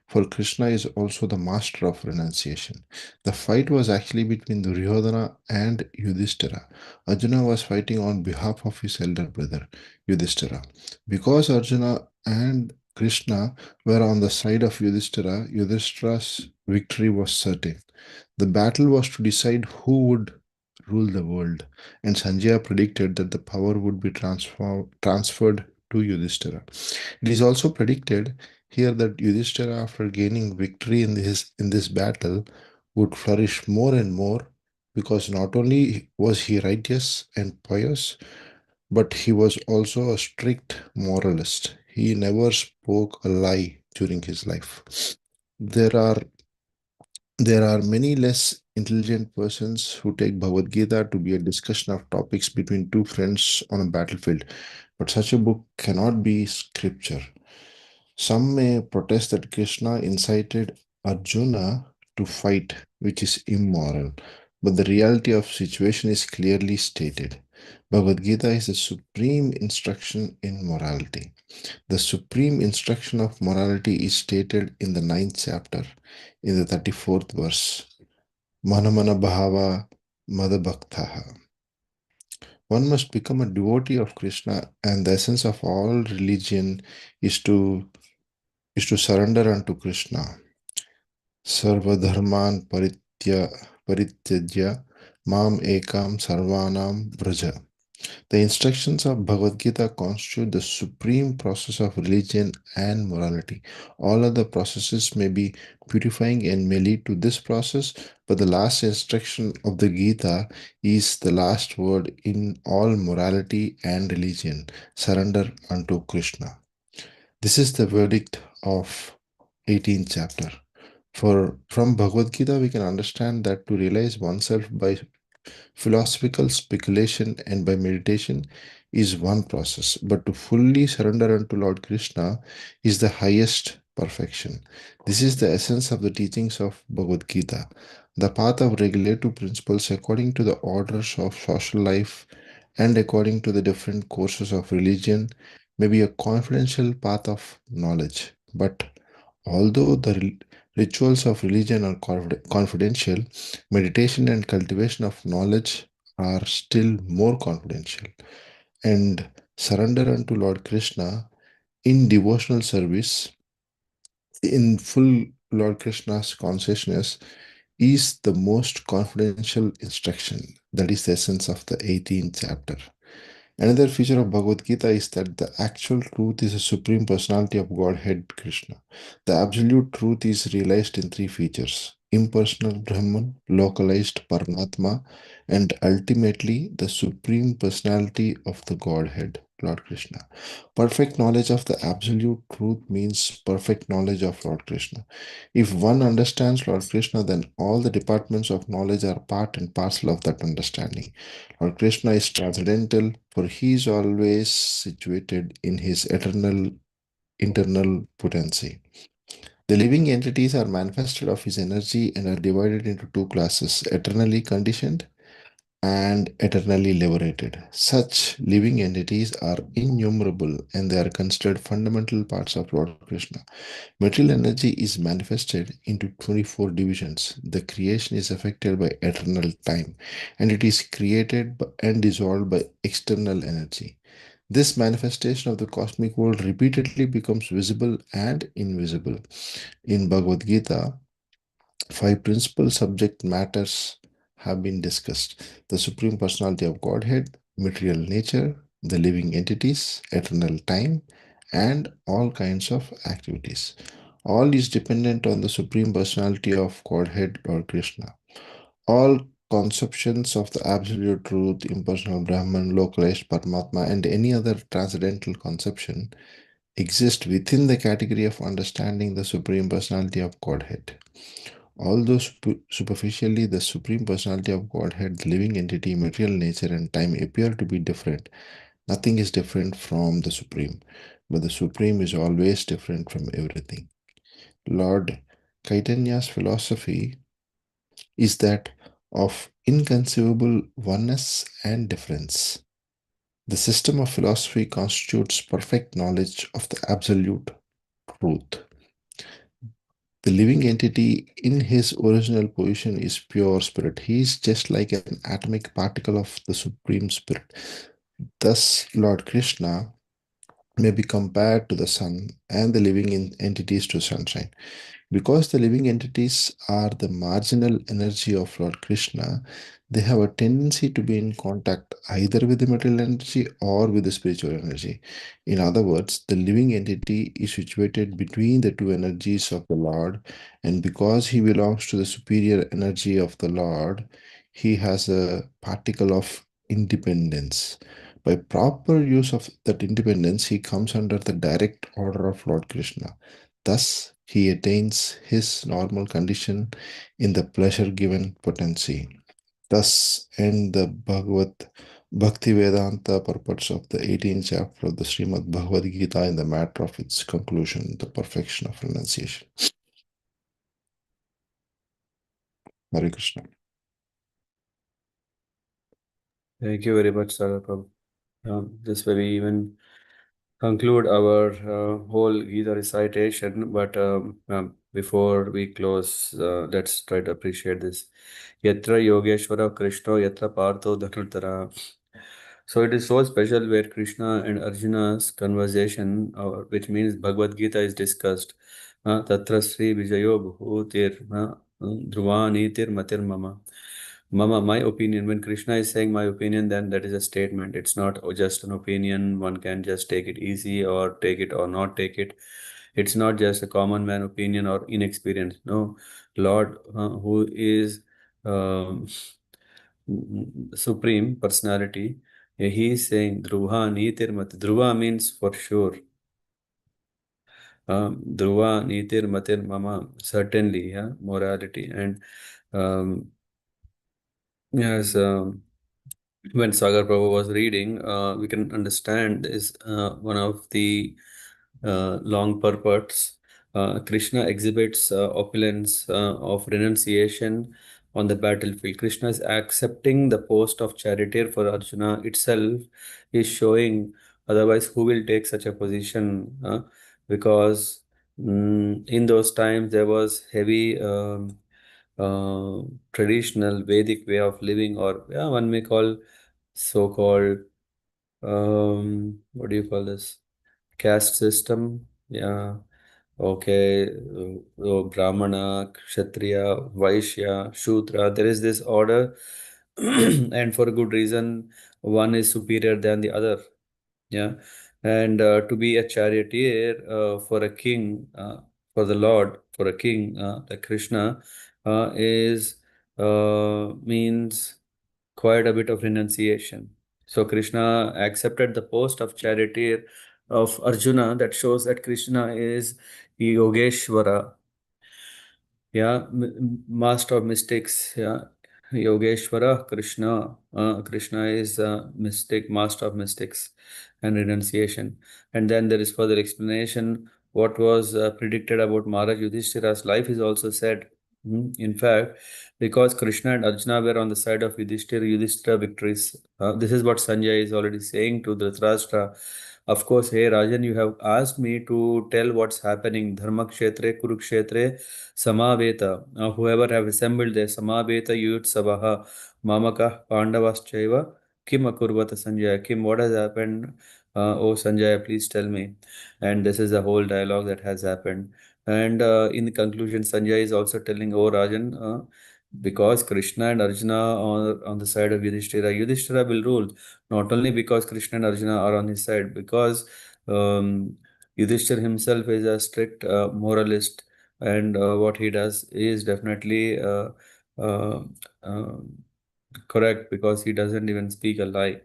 for Krishna is also the master of renunciation. The fight was actually between Duryodhana and Yudhishthira. Arjuna was fighting on behalf of his elder brother, Yudhishthira. Because Arjuna and Krishna were on the side of Yudhishthira, Yudhishthira's victory was certain. The battle was to decide who would rule the world, and Sanjaya predicted that the power would be transferred to Yudhishthira. It is also predicted here that Yudhishthira, after gaining victory in this battle, would flourish more and more because not only was he righteous and pious, but he was also a strict moralist. He never spoke a lie during his life. There are there are many less intelligent persons who take Bhagavad Gita to be a discussion of topics between two friends on a battlefield, but such a book cannot be scripture. Some may protest that Krishna incited Arjuna to fight, which is immoral, but the reality of situation is clearly stated. Bhagavad Gita is the supreme instruction in morality. The supreme instruction of morality is stated in the 9th chapter, in the 34th verse. Manamana Bhava Madabhaktaha. One must become a devotee of Krishna, and the essence of all religion is to surrender unto Krishna. Sarvadharman Parityajya Mam Ekam Sarvanam Vraja. The instructions of Bhagavad Gita constitute the supreme process of religion and morality. All other processes may be purifying and may lead to this process, but the last instruction of the Gita is the last word in all morality and religion. Surrender unto Krishna. This is the verdict of 18th chapter. From Bhagavad Gita, we can understand that to realize oneself by philosophical speculation and by meditation is one process, but to fully surrender unto Lord Krishna is the highest perfection. This is the essence of the teachings of Bhagavad Gita. The path of regulative principles according to the orders of social life and according to the different courses of religion may be a confidential path of knowledge, but although the rituals of religion are confidential, meditation and cultivation of knowledge are still more confidential. And surrender unto Lord Krishna in devotional service, in full Lord Krishna's consciousness, is the most confidential instruction. That is the essence of the 18th chapter. Another feature of Bhagavad Gita is that the actual truth is a supreme personality of Godhead Krishna. The absolute truth is realized in three features: impersonal Brahman, localized Paramatma, and ultimately the supreme personality of the Godhead, Lord Krishna. Perfect knowledge of the absolute truth means perfect knowledge of Lord Krishna. If one understands Lord Krishna, then all the departments of knowledge are part and parcel of that understanding. Lord Krishna is transcendental, for he is always situated in his eternal internal potency. The living entities are manifested of his energy and are divided into two classes: eternally conditioned and eternally liberated. Such living entities are innumerable and they are considered fundamental parts of Lord Krishna. Material energy is manifested into 24 divisions. The creation is affected by eternal time and it is created and dissolved by external energy. This manifestation of the cosmic world repeatedly becomes visible and invisible. In Bhagavad Gita, five principal subject matters have been discussed: the Supreme Personality of Godhead, material nature, the living entities, eternal time, and all kinds of activities. All is dependent on the Supreme Personality of Godhead or Krishna. All conceptions of the absolute truth, impersonal Brahman, localized Paramatma, and any other transcendental conception exist within the category of understanding the Supreme Personality of Godhead. Although superficially the Supreme Personality of Godhead, the living entity, material nature, and time appear to be different, nothing is different from the Supreme, but the Supreme is always different from everything. Lord Chaitanya's philosophy is that of inconceivable oneness and difference. The system of philosophy constitutes perfect knowledge of the absolute truth. The living entity in his original position is pure spirit. He is just like an atomic particle of the Supreme Spirit. Thus, Lord Krishna may be compared to the sun and the living entities to sunshine. Because the living entities are the marginal energy of Lord Krishna, they have a tendency to be in contact either with the material energy or with the spiritual energy. In other words, the living entity is situated between the two energies of the Lord, and because he belongs to the superior energy of the Lord, he has a particle of independence. By proper use of that independence, he comes under the direct order of Lord Krishna. Thus, he attains his normal condition in the pleasure given potency. Thus end the Bhakti Vedanta purports of the 18th chapter of the Srimad Bhagavad Gita in the matter of its conclusion, the perfection of renunciation. Hare Krishna. Thank you very much, Sarah Prabhu. This way we even conclude our whole Gita recitation, but before we close, let's try to appreciate this. Yatra Yogeshwara Krishna Yatra Partho Dhanurtara. So it is so special where Krishna and Arjuna's conversation, which means Bhagavad Gita, is discussed. Tatra Sri Vijayo Bhutir Dhruvanitir Matir Mama. Mama, my opinion. When Krishna is saying my opinion, then that is a statement. It's not just an opinion. One can just take it easy or take it or not take it. It's not just a common man opinion or inexperience. No, Lord, who is um, supreme personality, he is saying Dhruva Nitir Mat. Dhruva means for sure. Dhruva Nitir Matir Mama, certainly, yeah, morality. And yes, when Sagar Prabhu was reading, we can understand is one of the long purports. Krishna exhibits opulence of renunciation on the battlefield. Krishna is accepting the post of charioteer for Arjuna itself is showing, otherwise, who will take such a position? Because in those times there was heavy uh, traditional Vedic way of living, or yeah, one may call so-called what do you call this? Caste system. Yeah. Okay. Brahmana, Kshatriya, Vaishya, Shudra. There is this order, and for a good reason, one is superior than the other. Yeah. And to be a charioteer for a king, for the Lord, for a king like Krishna, is means quite a bit of renunciation. So Krishna accepted the post of charioteer of Arjuna. That shows that Krishna is Yogeshwara, yeah, master of mystics, yeah. Yogeshwara, Krishna. Krishna is mystic, master of mystics and renunciation. And then there is further explanation. What was predicted about Maharaj Yudhishthira's life is also said. In fact, because Krishna and Arjuna were on the side of Yudhishthira, Yudhishthira victories. This is what Sanjay is already saying to Dhritarashtra. Of course, hey Rajan, you have asked me to tell what's happening. Dharma Kshetre, Kurukshetre, Samaveta, whoever have assembled there, Samaveta Yutsavaha, Mamaka, Pandavaschaiva, Kim Akurvata Sanjaya, Kim, what has happened? Oh Sanjaya, please tell me. And this is the whole dialogue that has happened. And in the conclusion, Sanjay is also telling, oh Rajan, because Krishna and Arjuna are on the side of Yudhishthira, Yudhishthira will rule. Not only because Krishna and Arjuna are on his side, because Yudhishthira himself is a strict moralist, and what he does is definitely uh, uh, correct, because he doesn't even speak a lie.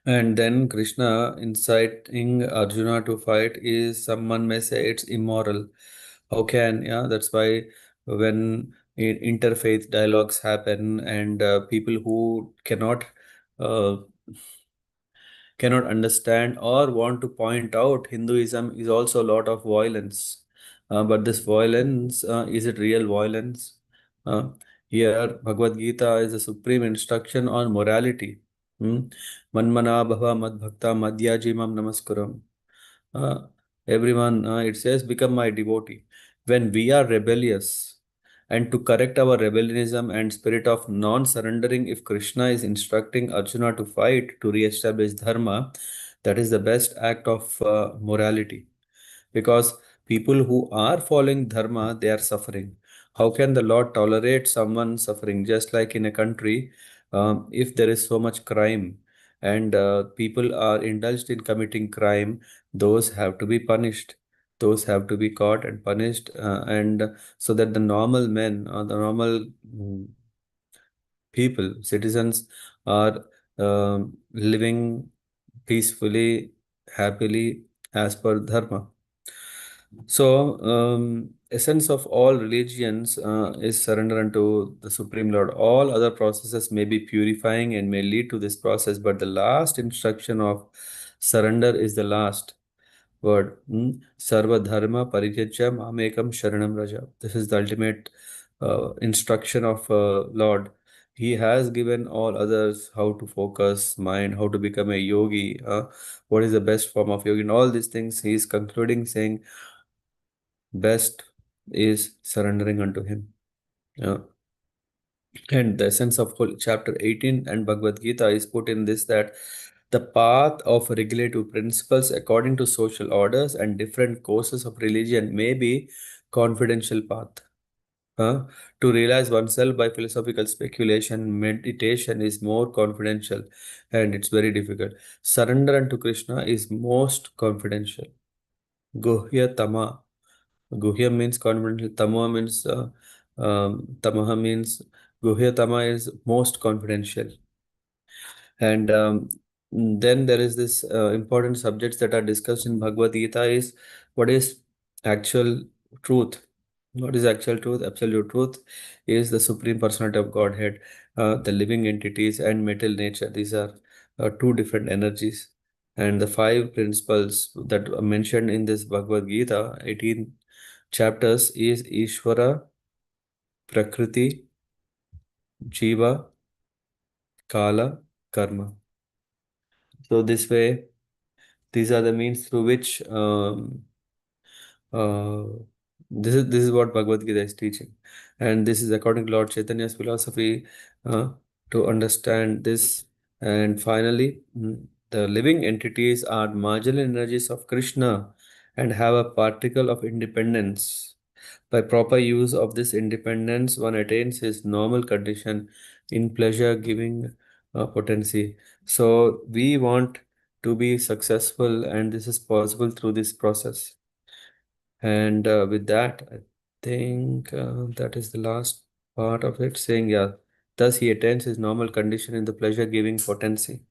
And then Krishna inciting Arjuna to fight is, someone may say, it's immoral. How can, yeah, that's why when interfaith dialogues happen, and people who uh, cannot understand or want to point out Hinduism is also a lot of violence. But this violence, is it real violence? Uh, Here, Bhagavad Gita is a supreme instruction on morality. Hmm? Manmana bhava madbhakta madhyajimam namaskuram. Uh, Everyone, it says, become my devotee. When we are rebellious, and to correct our rebellianism and spirit of non-surrendering, if Krishna is instructing Arjuna to fight to re-establish dharma, that is the best act of morality. Because people who are following dharma, they are suffering. How can the Lord tolerate someone suffering? Just like in a country, if there is so much crime and people are indulged in committing crime, those have to be punished. Those have to be caught and punished, and so that the normal men, or the normal people, citizens, are living peacefully, happily, as per dharma. So, essence of all religions is surrender unto the Supreme Lord. All other processes may be purifying and may lead to this process, but the last instruction of surrender is the last word. Sarva dharma parijajya mamekam sharanam raja. This is the ultimate instruction of Lord. He has given all others how to focus mind, how to become a yogi, what is the best form of yogi, and all these things. He is concluding saying, best is surrendering unto him. And the essence of whole chapter 18 and Bhagavad Gita is put in this, that the path of regulative principles according to social orders and different courses of religion may be confidential path. To realize oneself by philosophical speculation, meditation is more confidential and it's very difficult. Surrender unto Krishna is most confidential. Guhya Tama. Guhya means confidential. Tama means Tamaha means Guhya Tama is most confidential. And then there is this important subjects that are discussed in Bhagavad Gita is what is actual truth. What is actual truth? Absolute truth is the Supreme Personality of Godhead, the living entities, and material nature. These are two different energies. And the five principles that are mentioned in this Bhagavad Gita, 18 chapters, is Ishvara, Prakriti, Jiva, Kala, Karma. So this way, these are the means through which uh, this is what Bhagavad Gita is teaching, and this is according to Lord Chaitanya's philosophy to understand this. And finally, the living entities are marginal energies of Krishna and have a particle of independence. By proper use of this independence, one attains his normal condition in pleasure-giving potency. So we want to be successful, and this is possible through this process. And with that, I think that is the last part of it, saying, yeah, thus he attains his normal condition in the pleasure-giving potency.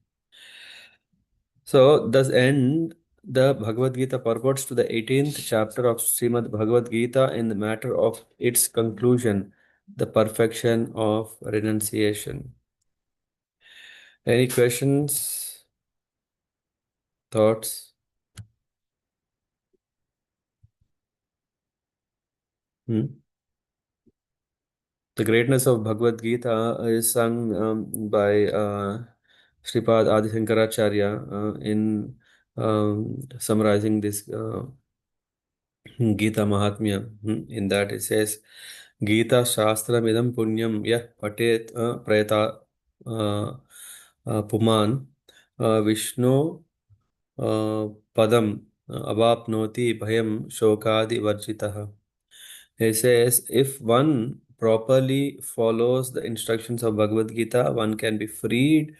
So, thus end the Bhagavad Gita purports to the 18th chapter of Srimad Bhagavad Gita in the matter of its conclusion, the perfection of renunciation. Any questions, thoughts? The greatness of Bhagavad Gita is sung by Sripad Adi Shankaracharya in summarizing this Gita Mahatmya. In that it says, Gita Shastra Midam Punyam Yah Patet Prayata Puman Vishnu Padam Avapnoti Bhayam Shokadi Varjitaha. He says, if one properly follows the instructions of Bhagavad Gita, one can be freed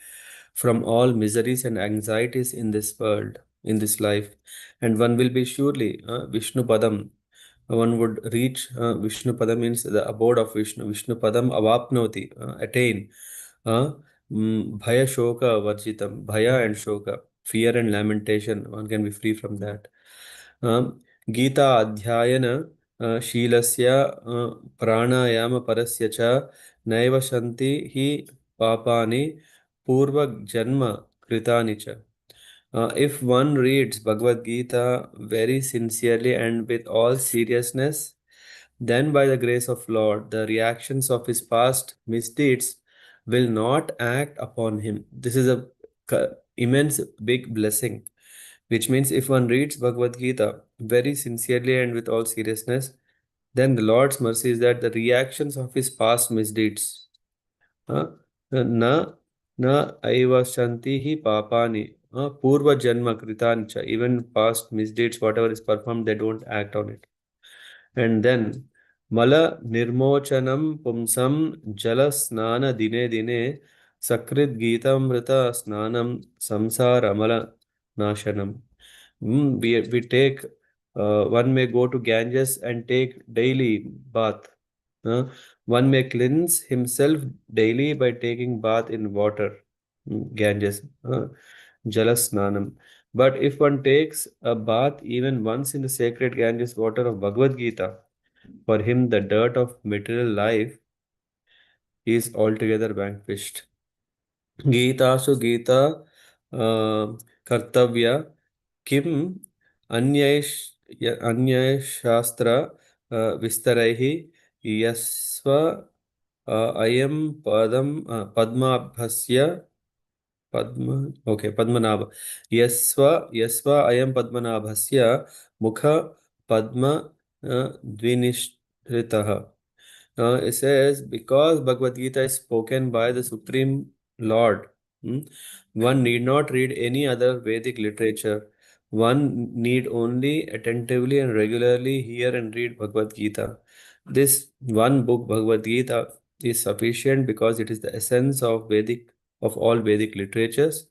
from all miseries and anxieties in this world, in this life, and one will be surely Vishnu Padam. One would reach Vishnu Padam means the abode of Vishnu. Vishnu Padam avapnoti, attain. Uh, Bhaya Shoka Varjitam, Bhaya and Shoka, fear and lamentation, one can be free from that. Gita Adhyayana शीलस्य प्राणायामपरस्य च नैव सन्ति हि पापानि पूर्वजन्म कृतानि च. If one reads Bhagavad Gita very sincerely and with all seriousness, then by the grace of Lord, the reactions of his past misdeeds will not act upon him. This is a immense big blessing, which means if one reads Bhagavad Gita very sincerely and with all seriousness, then the Lord's mercy is that the reactions of his past misdeeds, na na aiva shantihi papani, purva janma kritancha, even past misdeeds, whatever is performed, they don't act on it. And then Mala Nirmochanam Pumsam Jala Snana Dine Dine Sakrit Geetamrita Snanam Samsara Mala Nashanam. We take, one may go to Ganges and take daily bath. One may cleanse himself daily by taking bath in water, Ganges, Jalasnanam. But if one takes a bath even once in the sacred Ganges water of Bhagavad Gita, for him the dirt of material life is altogether vanquished. Gita su Gita Kartavya Kim Anyay Shastra Vistaraihi Yasva Ayam Padmabhasya Padmanabha. Yasva Ayam Padmanabhasya Mukha Padma Dvinishritaha. It says, because Bhagavad Gita is spoken by the Supreme Lord, one need not read any other Vedic literature. One need only attentively and regularly hear and read Bhagavad Gita. This one book, Bhagavad Gita, is sufficient because it is the essence of all Vedic literatures,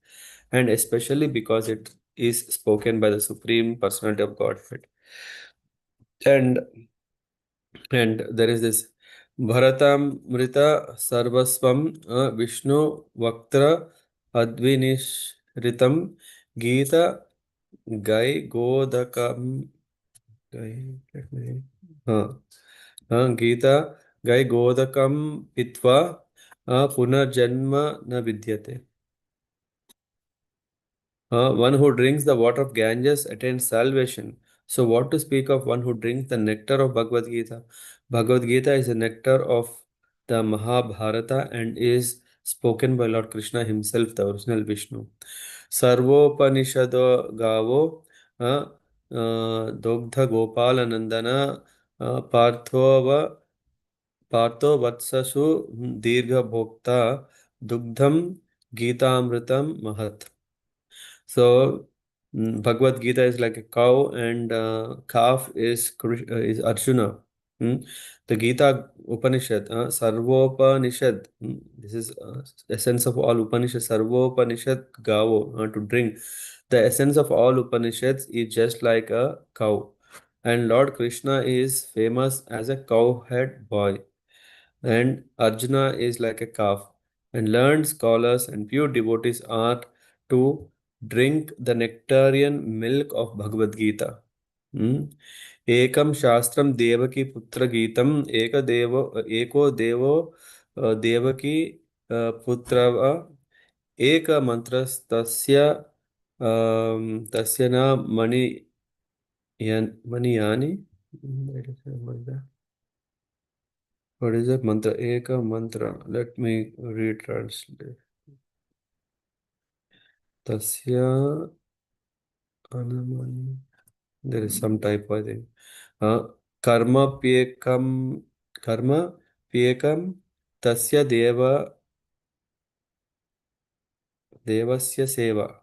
and especially because it is spoken by the Supreme Personality of Godhead. And there is this Bharatamrita Sarvasvam Vishnu Vaktra Advinishritam Gita Gai Godakam Gai, let me, Gita Gai Godakam Pitva Punarjanma na Vidyate. One who drinks the water of Ganges attains salvation. So, what to speak of one who drinks the nectar of Bhagavad Gita? Bhagavad Gita is the nectar of the Mahabharata and is spoken by Lord Krishna himself, the original Vishnu. Sarvopanishado Gavo Dogdha Gopalanandana Parthova Partho Vatsasu Dirgha Bhokta Dugdham Gitamritam Mahat. So Bhagavad Gita is like a cow, and calf is Arjuna. Hmm. The Gita Upanishad, Sarvopanishad. This is essence of all Upanishads. Sarvopanishad Gavo, to drink. The essence of all Upanishads is just like a cow, and Lord Krishna is famous as a cowhead boy, and Arjuna is like a calf. And learned scholars and pure devotees are to drink the nectarian milk of Bhagavad Gita. Hmm? Ekam Shastram Devaki Putra Geetam Eko Devo Devaki Putrava Eka Mantras Tasya na Maniyani. What is that mantra? Eka mantra. Let me retranslate. Tasya Anamani. There is some typo, I think. Karma Pyekam Tasya Devasya Seva.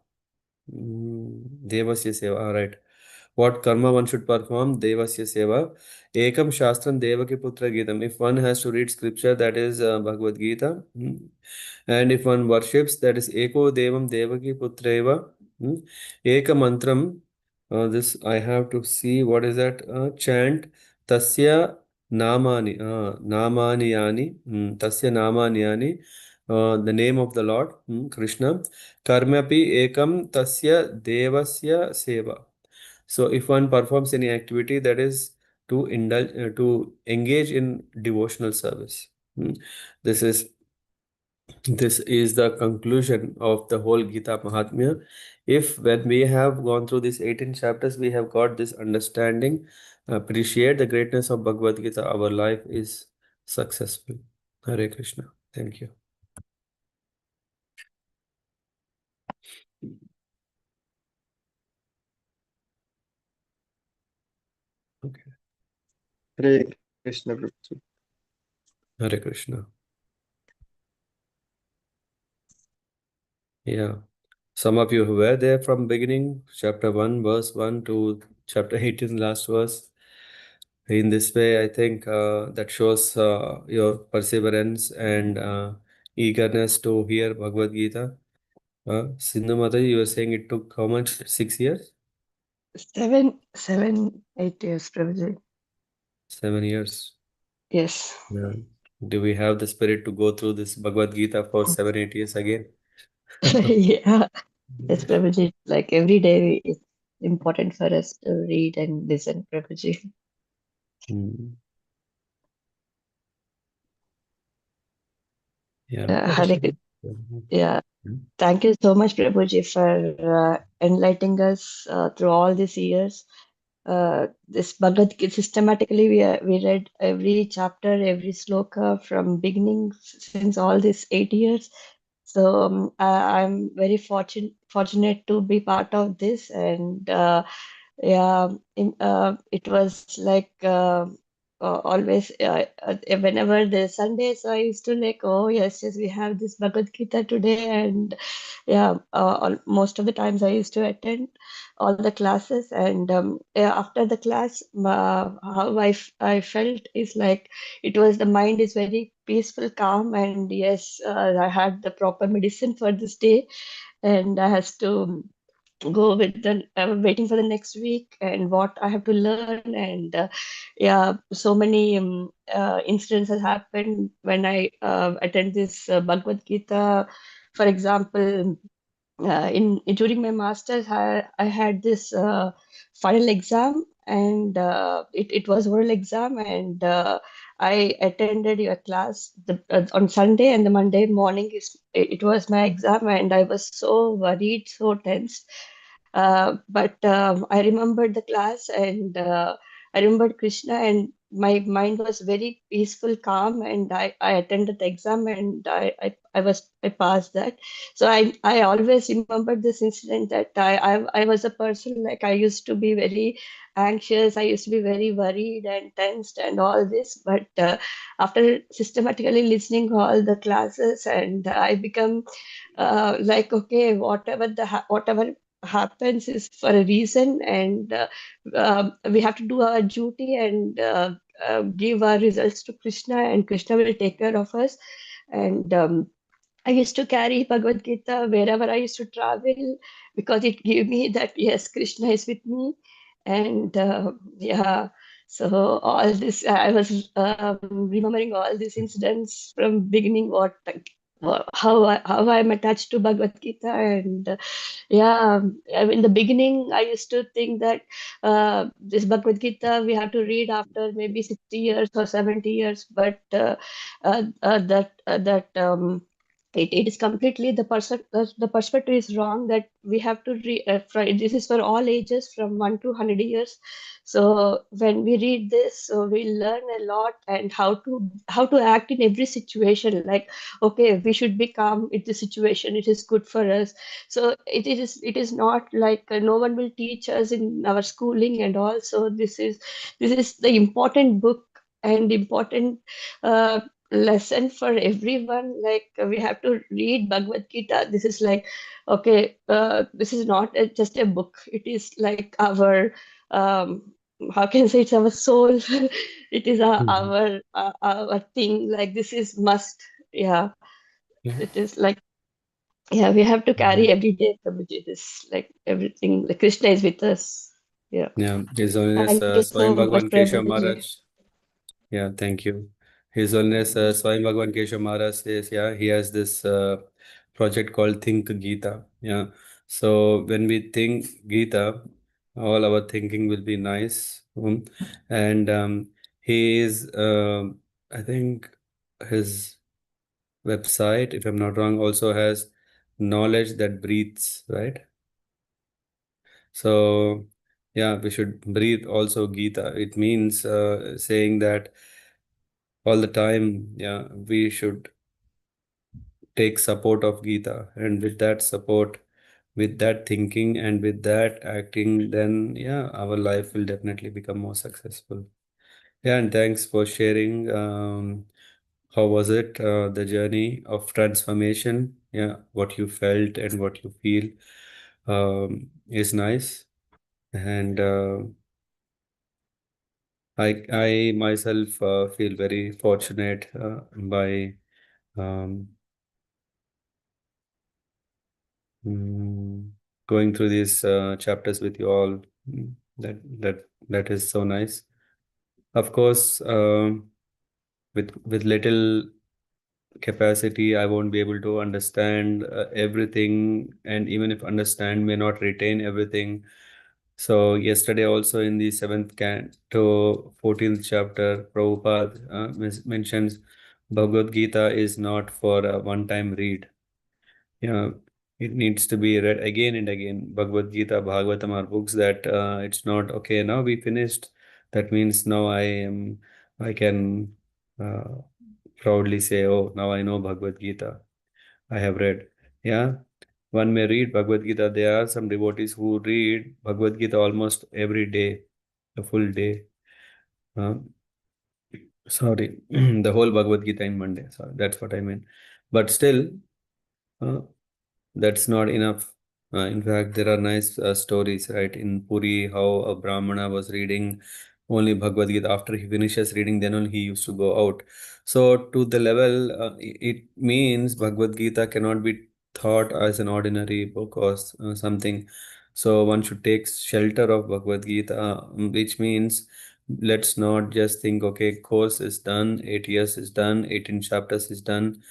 Devasya Seva. All right. What karma one should perform? Devasya Seva. Ekam Shastram Devaki Putra Geetam. If one has to read scripture, that is Bhagavad Gita. And if one worships, that is Eko Devam Devaki Putreva. Eka Mantram. This I have to see what is that chant. Tasya Namani. Namani Yani. Tasya Namani Yani. The name of the Lord, Krishna. Karmapi Ekam Tasya Devasya Seva. So if one performs any activity, that is to indulge, to engage in devotional service. Hmm. This is this is the conclusion of the whole Gita Mahatmya. If when we have gone through these 18 chapters, we have got this understanding, appreciate the greatness of Bhagavad Gita, our life is successful. Hare Krishna. Thank you. Okay. Hare Krishna, Prabhuji. Hare Krishna. Yeah. Some of you who were there from beginning, chapter 1, verse 1 to chapter 18, last verse. In this way, I think that shows your perseverance and eagerness to hear Bhagavad Gita. Sindhu Mata, you were saying it took how much? 6 years? 8 years, Prabhuji. 7 years. Yes. Yeah. Do we have the spirit to go through this Bhagavad Gita for 7, 8 years again? Yeah. Yes, Prabhuji. Like every day, it's important for us to read and listen, Prabhuji. Hmm. Yeah. Hare Krishna. Yeah. Thank you so much, Prabhuji, for enlightening us through all these years. This Bhagavad Gita, systematically, we read every chapter, every sloka from beginning since all these 8 years. So I'm very fortunate to be part of this, and yeah, it was like always whenever the Sunday, so I used to like, oh yes, yes, we have this Bhagavad Gita today, and yeah, most of the times I used to attend all the classes, and yeah, after the class, how I felt is like it was the mind is very peaceful, calm, and yes, I had the proper medicine for this day, and I has to go with the waiting for the next week and what I have to learn, and yeah, so many incidents has happened when I attend this Bhagavad Gita. For example, in during my masters, I had this final exam, and it was oral exam, and I attended your class on Sunday, and the Monday morning it was my exam, and I was so worried, so tense. But I remembered the class, and I remembered Krishna, and my mind was very peaceful, calm, and I attended the exam, and I passed that. So I always remember this incident that I was a person like I used to be very anxious. I used to be very worried and tensed and all this. But after systematically listening all the classes, and I become like, okay, whatever happens is for a reason, and we have to do our duty, and give our results to Krishna, and Krishna will take care of us. And I used to carry Bhagavad Gita wherever I used to travel, because it gave me that yes, Krishna is with me, and yeah. So all this, I was remembering all these incidents from beginning, how I'm attached to Bhagavad Gita, and yeah, in the beginning, I used to think that this Bhagavad Gita we have to read after maybe 60 years or 70 years, but that it is completely the perspective is wrong, that we have to this is for all ages from 1 to 100 years. So when we read this, so we learn a lot, and how to act in every situation. Like, okay, we should be calm in this situation. It is good for us. So it is not like no one will teach us in our schooling and all. So this is the important book and important uh, lesson for everyone. Like, we have to read Bhagavad Gita. This is like, okay, this is not just a book. It is like our how can I say, it's our soul. It is Mhm. our thing. Like, this is must. Yeah, Yeah. it is like, yeah, we have to carry Mhm. every day Prabhuji. This, like, everything. Like, Krishna is with us. Yeah. Yeah, His Holiness Thank you Swayam so much, Bhagwan Keshav Prabhuji. Maharaj. Yeah, thank you. His Holiness Swayam Bhagwan Keshav Maharaj says, yeah, he has this project called Think Gita. Yeah, so when we think Gita, all our thinking will be nice. And he is, I think, his website, if I'm not wrong, also has knowledge that breathes, right? So, yeah, we should breathe also Gita. It means saying that all the time, yeah, we should take support of Gita. And with that support, with that thinking, and with that acting, then, yeah, our life will definitely become more successful. Yeah, and thanks for sharing. How was it, the journey of transformation? Yeah, what you felt and what you feel is nice. And I myself feel very fortunate by um, mm, going through these chapters with you all. That is so nice. Of course, with little capacity, I won't be able to understand everything, and even if understand, may not retain everything. So yesterday also in the seventh canto, 14th chapter, Prabhupada mentions Bhagavad Gita is not for a one-time read. Yeah, it needs to be read again and again. Bhagavad Gita, Bhagavatam are books that it's not okay. Now we finished. That means now I can uh, proudly say, oh, now I know Bhagavad Gita. I have read. Yeah, one may read Bhagavad Gita. There are some devotees who read Bhagavad Gita almost every day, a full day. Uh, Sorry, the whole Bhagavad Gita in Monday. Sorry, that's what I meant. But still, uh, that's not enough. In fact, there are nice stories, right? In Puri, how a Brahmana was reading only Bhagavad Gita. After he finishes reading, then only he used to go out. So, to the level, it means Bhagavad Gita cannot be thought as an ordinary book or something. So, one should take shelter of Bhagavad Gita, which means let's not just think, okay, course is done, 8 years is done, 18 chapters is done.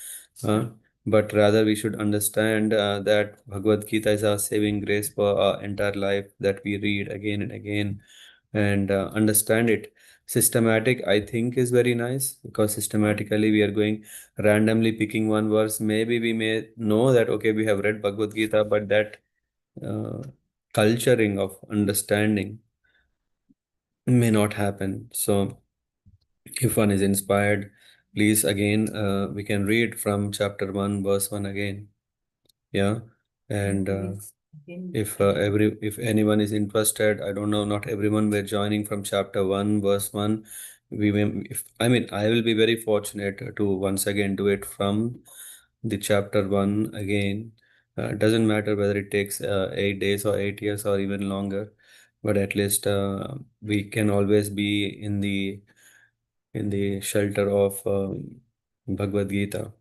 But rather we should understand that Bhagavad Gita is our saving grace for our entire life, that we read again and again and understand it. Systematic, I think, is very nice because systematically we are going randomly picking one verse. Maybe we may know that, okay, we have read Bhagavad Gita, but that uh, culturing of understanding may not happen. So, if one is inspired, please again, we can read from chapter 1, verse 1 again. Yeah. And if anyone is interested, I don't know, not everyone were joining from chapter 1, verse 1. We may, if I mean, I will be very fortunate to once again do it from the chapter 1 again. Doesn't matter whether it takes 8 days or 8 years or even longer, but at least we can always be in the shelter of Bhagavad Gita.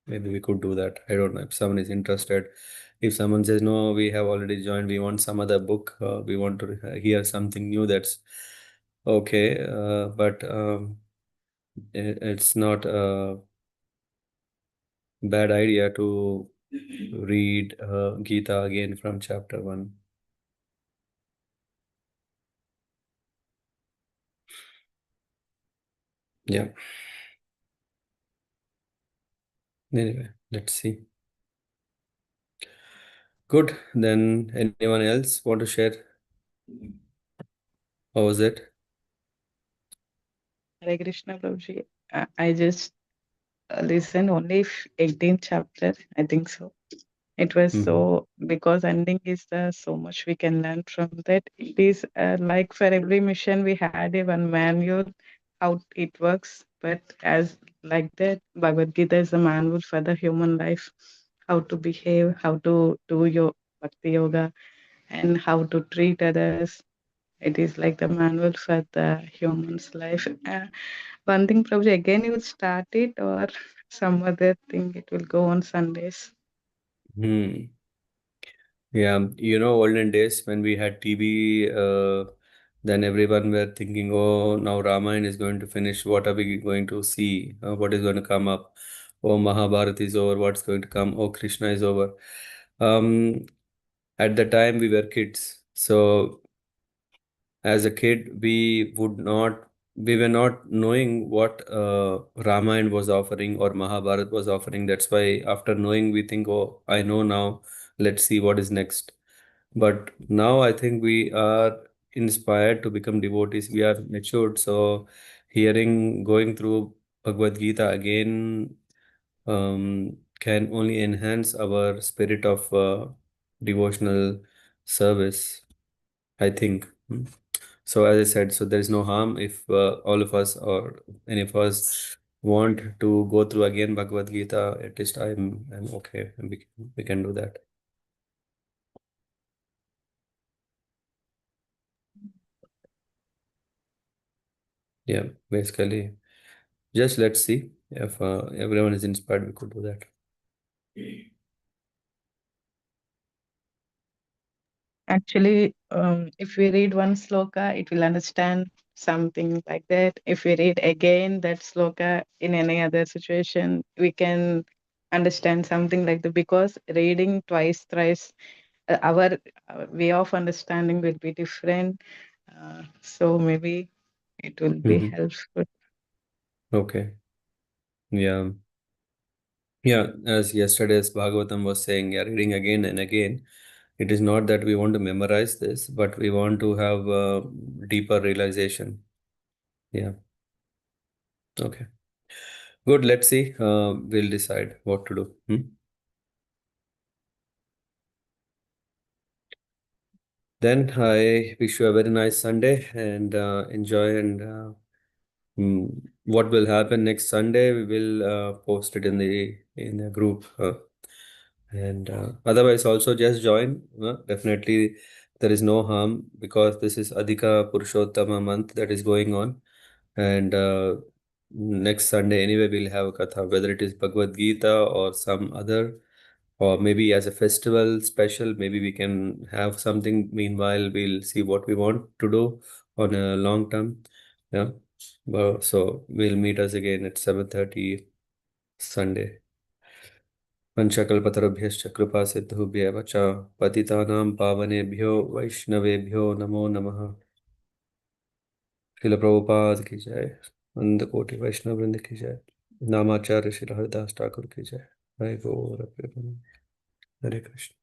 Maybe we could do that. I don't know if someone is interested. If someone says, no, we have already joined, we want some other book, we want to hear something new, that's okay. But it's not a bad idea to read Gita again from chapter 1. Yeah. Anyway, let's see. Good. Then anyone else want to share? How was it? Hare Krishna Prabhuji. I just listened only 18th chapter, I think so. It was so, because ending is so much we can learn from that. It is like for every mission we had a one manual how it works, but as like that, Bhagavad Gita is a manual for the human life, how to behave, how to do your bhakti yoga, and how to treat others. It is like the manual for the human's life. One thing, Prabhuji, again you will start it, or some other thing it will go on Sundays? Hmm. Yeah, olden days when we had TV, then everyone were thinking, oh, now Ramayana is going to finish. What are we going to see? What is going to come up? Oh, Mahabharata is over. What's going to come? Oh, Krishna is over. Um, at the time we were kids. So as a kid, we were not knowing what Ramayana was offering or Mahabharata was offering. That's why after knowing, we think, oh, I know now. Let's see what is next. But now I think we are inspired to become devotees. We are matured. So going through Bhagavad Gita again can only enhance our spirit of devotional service, I think. So as I said, so there is no harm if all of us or any of us want to go through again Bhagavad Gita. At least I'm okay. And we can do that. Yeah, basically, just let's see if everyone is inspired. We could do that. Actually, if we read one sloka, it will understand something like that. If we read again that sloka in any other situation, we can understand something like that, because reading twice, thrice, our way of understanding will be different. So maybe it will be helpful. Okay. Yeah. Yeah, as yesterday's Bhagavatam was saying, yeah, reading again and again. It is not that we want to memorize this, but we want to have deeper realization. Yeah. Okay. Good. Let's see. We'll decide what to do. Then I wish you a very nice Sunday and enjoy and what will happen next Sunday, we will post it in the group. And otherwise, also just join. Definitely, there is no harm because this is Adhika Purushottama month that is going on. And next Sunday, anyway, we'll have a katha, whether it is Bhagavad Gita or some other, or maybe as a festival special, maybe we can have something. Meanwhile, we'll see what we want to do on a long term. Yeah. So we'll meet us again at 7:30 Sunday. पंचकल्पतरुभ्यश्च कृपा सिद्धुभ्यः च पतितानां पावनेभ्यो वैष्णवेभ्यो नमो नमः। श्रील प्रभुपाद की जय। अनंत कोटि वैष्णव वृंद की जय। नामाचार्य श्री हरिदास ठाकुर की जय। हरे गौर प्रेम। हरे कृष्ण।